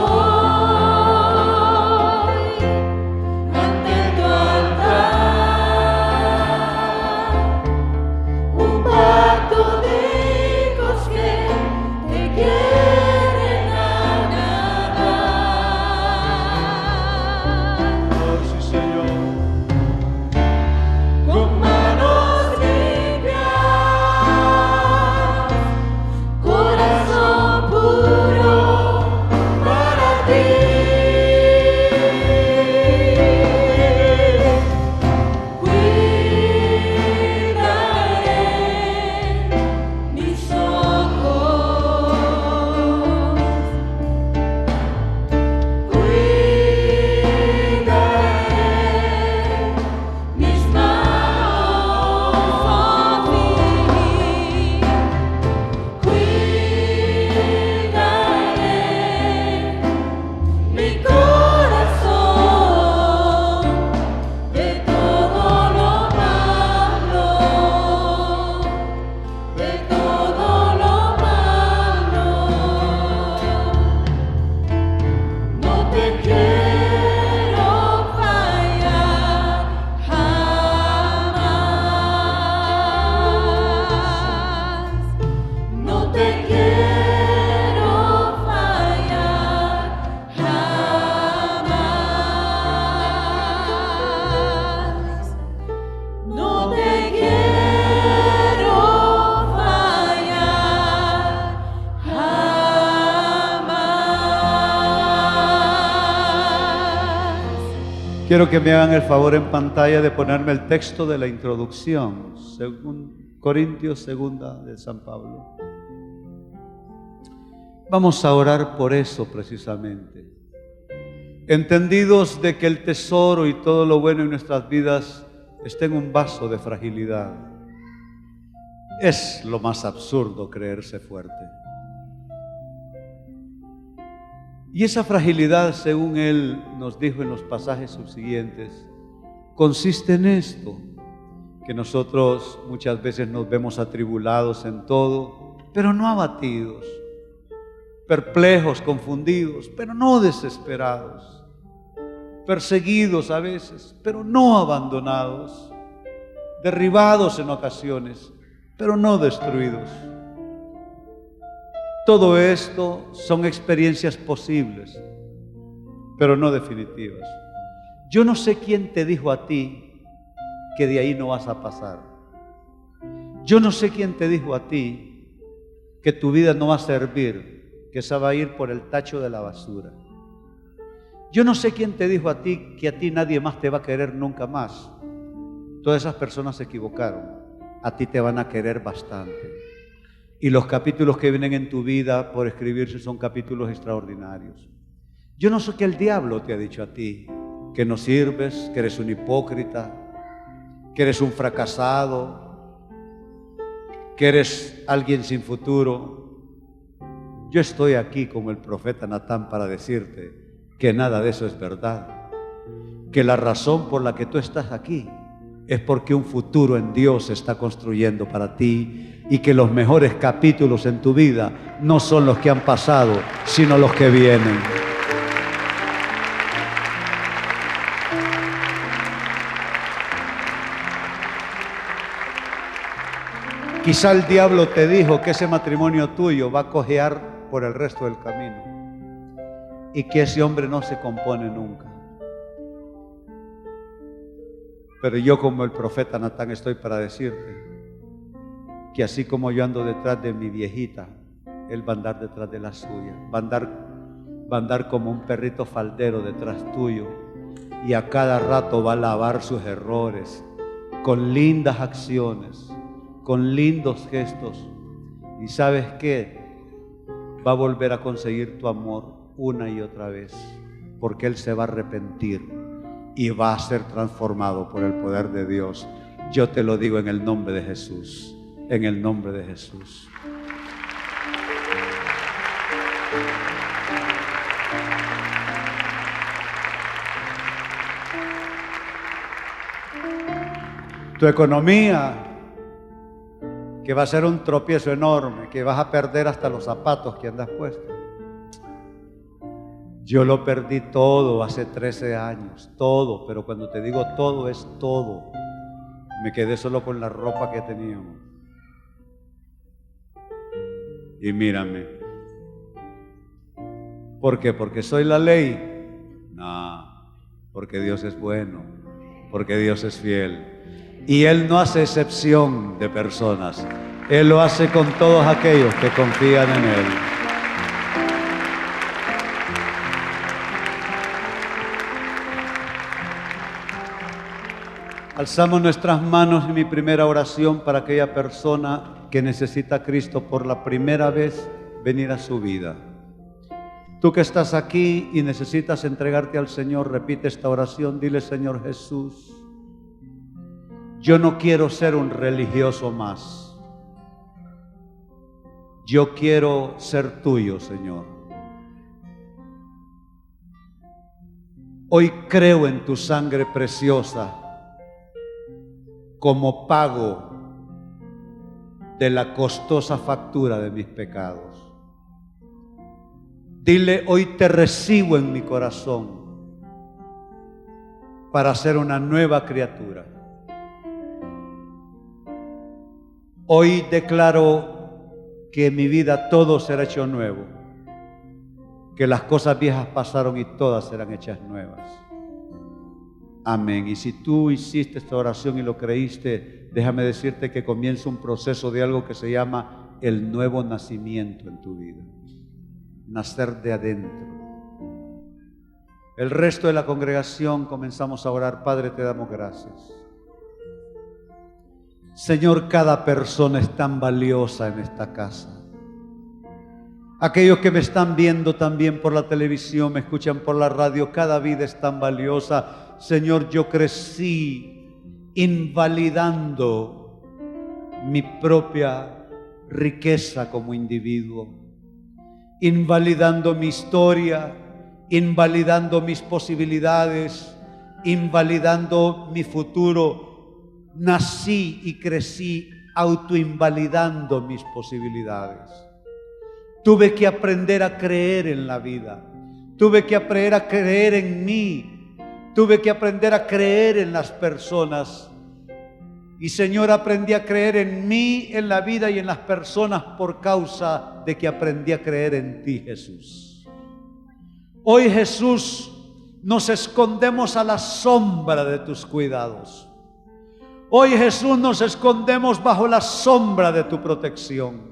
ante tu altar un pacto de hijos que te quieren agradar. oh, sí, Señor. Con manos limpias, corazón puro para ti. Cuidaré mis ojos, cuidaré mis manos, cuidaré mi corazón de todo lo malo, de todo lo malo. No te quiero fallar jamás. No te quiero fallar jamás. No te quiero fallar jamás. Quiero que me hagan el favor en pantalla de ponerme el texto de la introducción, según Corintios segunda de San Pablo. Vamos a orar por eso precisamente. Entendidos de que el tesoro y todo lo bueno en nuestras vidas está en un vaso de fragilidad. Es lo más absurdo creerse fuerte. Y esa fragilidad, según él nos dijo en los pasajes subsiguientes, consiste en esto, que nosotros muchas veces nos vemos atribulados en todo, pero no abatidos, perplejos, confundidos, pero no desesperados, perseguidos a veces, pero no abandonados, derribados en ocasiones, pero no destruidos. Todo esto son experiencias posibles, pero no definitivas. Yo no sé quién te dijo a ti que de ahí no vas a pasar. Yo no sé quién te dijo a ti que tu vida no va a servir, que esa va a ir por el tacho de la basura. Yo no sé quién te dijo a ti que a ti nadie más te va a querer nunca más. Todas esas personas se equivocaron. A ti te van a querer bastante. Y los capítulos que vienen en tu vida por escribirse son capítulos extraordinarios. Yo no sé qué el diablo te ha dicho a ti, que no sirves, que eres un hipócrita, que eres un fracasado, que eres alguien sin futuro. Yo estoy aquí como el profeta Natán para decirte que nada de eso es verdad, que la razón por la que tú estás aquí es porque un futuro en Dios se está construyendo para ti y que los mejores capítulos en tu vida no son los que han pasado, sino los que vienen. Quizá el diablo te dijo que ese matrimonio tuyo va a cojear por el resto del camino y que ese hombre no se compone nunca. Pero yo, como el profeta Natán, estoy para decirte que así como yo ando detrás de mi viejita, él va a andar detrás de la suya, va a andar como un perrito faldero detrás tuyo, y a cada rato va a lavar sus errores con lindas acciones, con lindos gestos. Y ¿sabes qué? Va a volver a conseguir tu amor una y otra vez, porque él se va a arrepentir y va a ser transformado por el poder de Dios. Yo te lo digo en el nombre de Jesús, en el nombre de Jesús. Tu economía, que va a ser un tropiezo enorme, que vas a perder hasta los zapatos que andas puestos. Yo lo perdí todo hace 13 años, todo, pero cuando te digo todo es todo. Me quedé solo con la ropa que teníamos. Y mírame. ¿Por qué? ¿Porque soy la ley? No, porque Dios es bueno, porque Dios es fiel. Y Él no hace excepción de personas. Él lo hace con todos aquellos que confían en Él. Alzamos nuestras manos en mi primera oración para aquella persona que necesita a Cristo por la primera vez venir a su vida. Tú que estás aquí y necesitas entregarte al Señor, repite esta oración. Dile: Señor Jesús, yo no quiero ser un religioso más. Yo quiero ser tuyo, Señor. Hoy creo en tu sangre preciosa como pago de la costosa factura de mis pecados. Dile: hoy te recibo en mi corazón para ser una nueva criatura. Hoy declaro que en mi vida todo será hecho nuevo, que las cosas viejas pasaron y todas serán hechas nuevas. Amén. Y si tú hiciste esta oración y lo creíste, déjame decirte que comienza un proceso de algo que se llama el nuevo nacimiento en tu vida. Nacer de adentro. El resto de la congregación comenzamos a orar. Padre, te damos gracias. Señor, cada persona es tan valiosa en esta casa. Aquellos que me están viendo también por la televisión, me escuchan por la radio, cada vida es tan valiosa. Señor, yo crecí invalidando mi propia riqueza como individuo, invalidando mi historia, invalidando mis posibilidades, invalidando mi futuro, nací y crecí autoinvalidando mis posibilidades. Tuve que aprender a creer en la vida. Tuve que aprender a creer en mí. Tuve que aprender a creer en las personas. Y Señor, aprendí a creer en mí, en la vida y en las personas por causa de que aprendí a creer en ti, Jesús. Hoy, Jesús, nos escondemos a la sombra de tus cuidados. Hoy, Jesús, nos escondemos bajo la sombra de tu protección.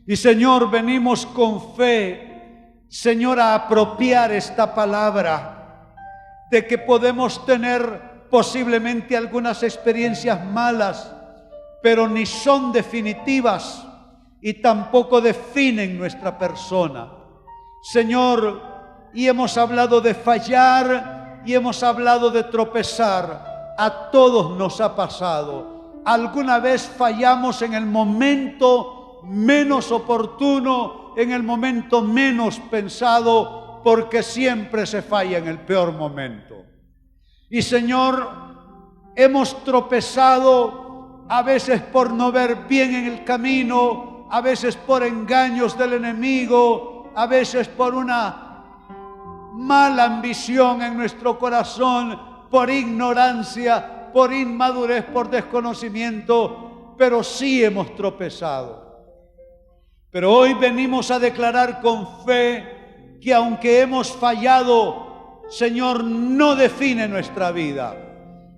Y, Señor, venimos con fe, Señor, a apropiar esta palabra de que podemos tener posiblemente algunas experiencias malas, pero ni son definitivas y tampoco definen nuestra persona. Señor, y hemos hablado de fallar y hemos hablado de tropezar. A todos nos ha pasado. Alguna vez fallamos en el momento menos oportuno, en el momento menos pensado, porque siempre se falla en el peor momento. Y Señor, hemos tropezado a veces por no ver bien en el camino, a veces por engaños del enemigo, a veces por una mala ambición en nuestro corazón, por ignorancia, por inmadurez, por desconocimiento, pero sí hemos tropezado. Pero hoy venimos a declarar con fe que aunque hemos fallado, Señor, no define nuestra vida.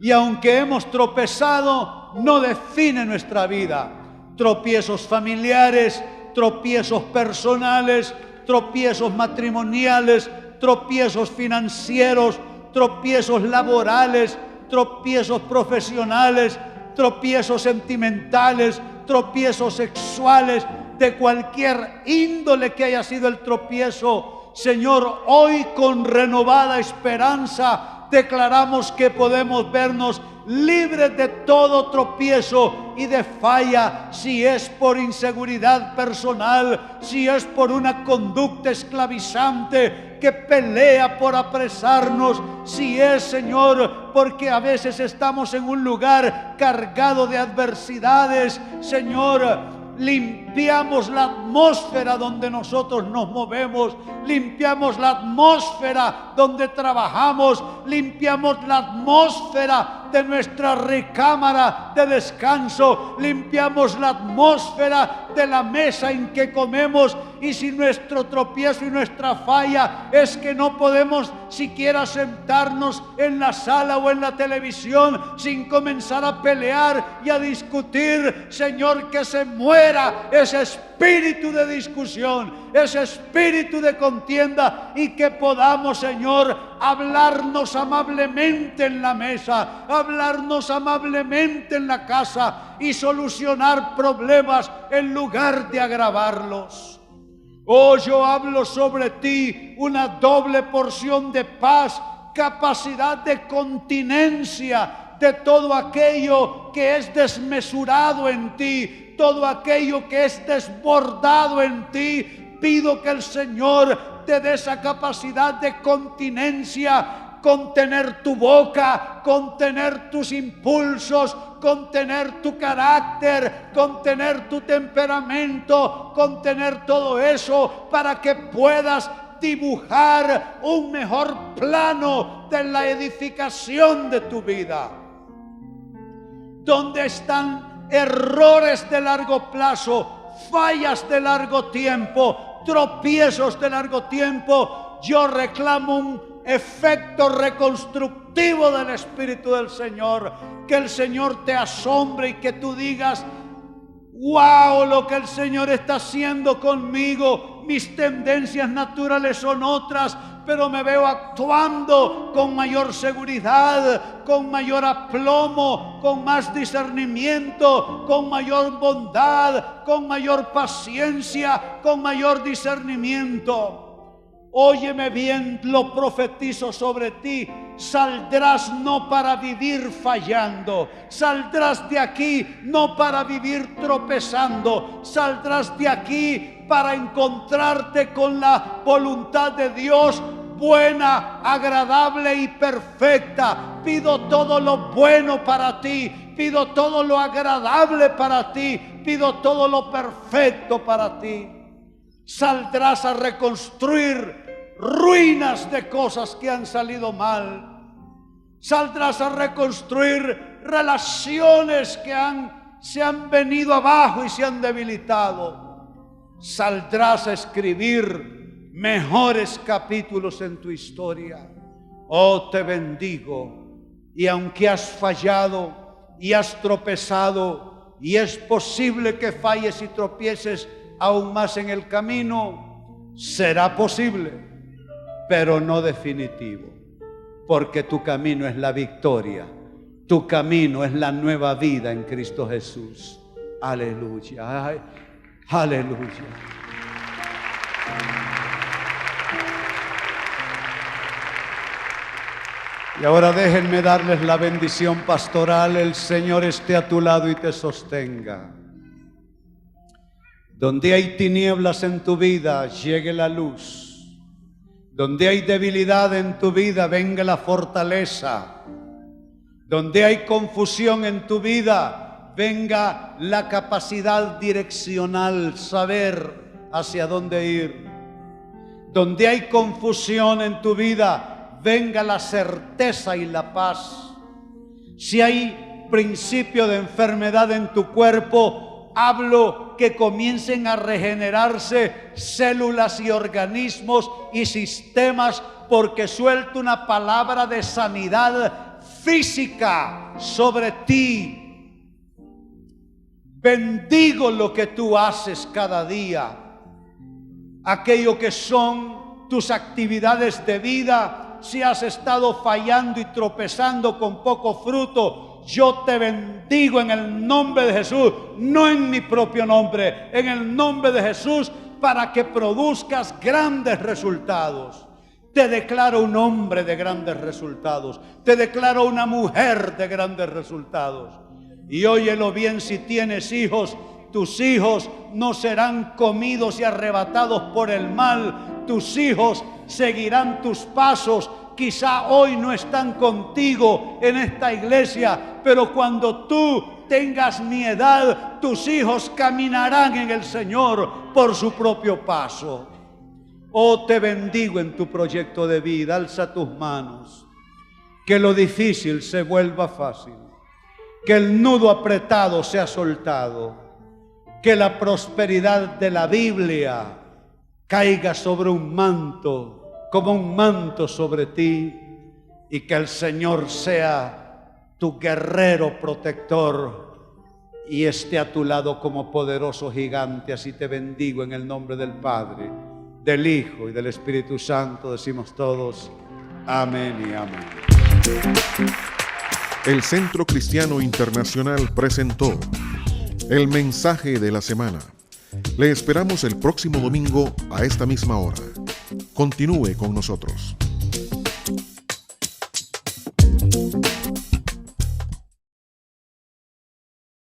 Y aunque hemos tropezado, no define nuestra vida. Tropiezos familiares, tropiezos personales, tropiezos matrimoniales, tropiezos financieros, tropiezos laborales, tropiezos profesionales, tropiezos sentimentales, tropiezos sexuales, de cualquier índole que haya sido el tropiezo. Señor, hoy con renovada esperanza declaramos que podemos vernos libres de todo tropiezo y de falla, si es por inseguridad personal, si es por una conducta esclavizante que pelea por apresarnos, si es, Señor, porque a veces estamos en un lugar cargado de adversidades. Señor, limpiamos la atmósfera donde nosotros nos movemos, limpiamos la atmósfera donde trabajamos, limpiamos la atmósfera de nuestra recámara de descanso, limpiamos la atmósfera de la mesa en que comemos. Y si nuestro tropiezo y nuestra falla es que no podemos siquiera sentarnos en la sala o en la televisión sin comenzar a pelear y a discutir, Señor, que se muera ese espíritu de discusión, ese espíritu de contienda, y que podamos, Señor, hablarnos amablemente en la mesa, hablarnos amablemente en la casa y solucionar problemas en lugar de agravarlos. Oh, yo hablo sobre ti una doble porción de paz, capacidad de continencia de todo aquello que es desmesurado en ti, todo aquello que es desbordado en ti. Pido que el Señor te dé esa capacidad de continencia, contener tu boca, contener tus impulsos, contener tu carácter, contener tu temperamento, contener todo eso para que puedas dibujar un mejor plano de la edificación de tu vida. Donde están errores de largo plazo, fallas de largo tiempo, tropiezos de largo tiempo, yo reclamo un efecto reconstructivo del Espíritu del Señor, que el Señor te asombre y que tú digas: wow, lo que el Señor está haciendo conmigo. Mis tendencias naturales son otras, pero me veo actuando con mayor seguridad, con mayor aplomo, con más discernimiento, con mayor bondad, con mayor paciencia, con mayor discernimiento. Óyeme bien, lo profetizo sobre ti. Saldrás no para vivir fallando, saldrás de aquí no para vivir tropezando, saldrás de aquí para encontrarte con la voluntad de Dios, buena, agradable y perfecta. Pido todo lo bueno para ti, pido todo lo agradable para ti, pido todo lo perfecto para ti. Saldrás a reconstruir ruinas de cosas que han salido mal. Saldrás a reconstruir relaciones que se han venido abajo y se han debilitado. Saldrás a escribir mejores capítulos en tu historia. Oh, te bendigo. Y aunque has fallado y has tropezado, y es posible que falles y tropieces aún más en el camino, será posible, pero no definitivo, porque tu camino es la victoria, tu camino es la nueva vida en Cristo Jesús. Aleluya, ay, aleluya. Y ahora déjenme darles la bendición pastoral. El Señor esté a tu lado y te sostenga. Donde hay tinieblas en tu vida, llegue la luz. Donde hay debilidad en tu vida, venga la fortaleza. Donde hay confusión en tu vida, venga la capacidad direccional, saber hacia dónde ir. Donde hay confusión en tu vida, venga la certeza y la paz. Si hay principio de enfermedad en tu cuerpo, hablo que comiencen a regenerarse células y organismos y sistemas, porque suelto una palabra de sanidad física sobre ti. Bendigo lo que tú haces cada día, aquello que son tus actividades de vida. Si has estado fallando y tropezando con poco fruto, yo te bendigo en el nombre de Jesús, no en mi propio nombre, en el nombre de Jesús, para que produzcas grandes resultados. Te declaro un hombre de grandes resultados, te declaro una mujer de grandes resultados. Y óyelo bien, si tienes hijos, tus hijos no serán comidos y arrebatados por el mal. Tus hijos seguirán tus pasos. Quizá hoy no están contigo en esta iglesia, pero cuando tú tengas mi edad, tus hijos caminarán en el Señor por su propio paso. Oh, te bendigo en tu proyecto de vida. Alza tus manos. Que lo difícil se vuelva fácil. Que el nudo apretado sea soltado. Que la prosperidad de la Biblia caiga sobre un manto, como un manto sobre ti, y que el Señor sea tu guerrero protector y esté a tu lado como poderoso gigante. Así te bendigo en el nombre del Padre, del Hijo y del Espíritu Santo. Decimos todos amén y amén. El Centro Cristiano Internacional presentó el mensaje de la semana. Le esperamos el próximo domingo a esta misma hora. Continúe con nosotros.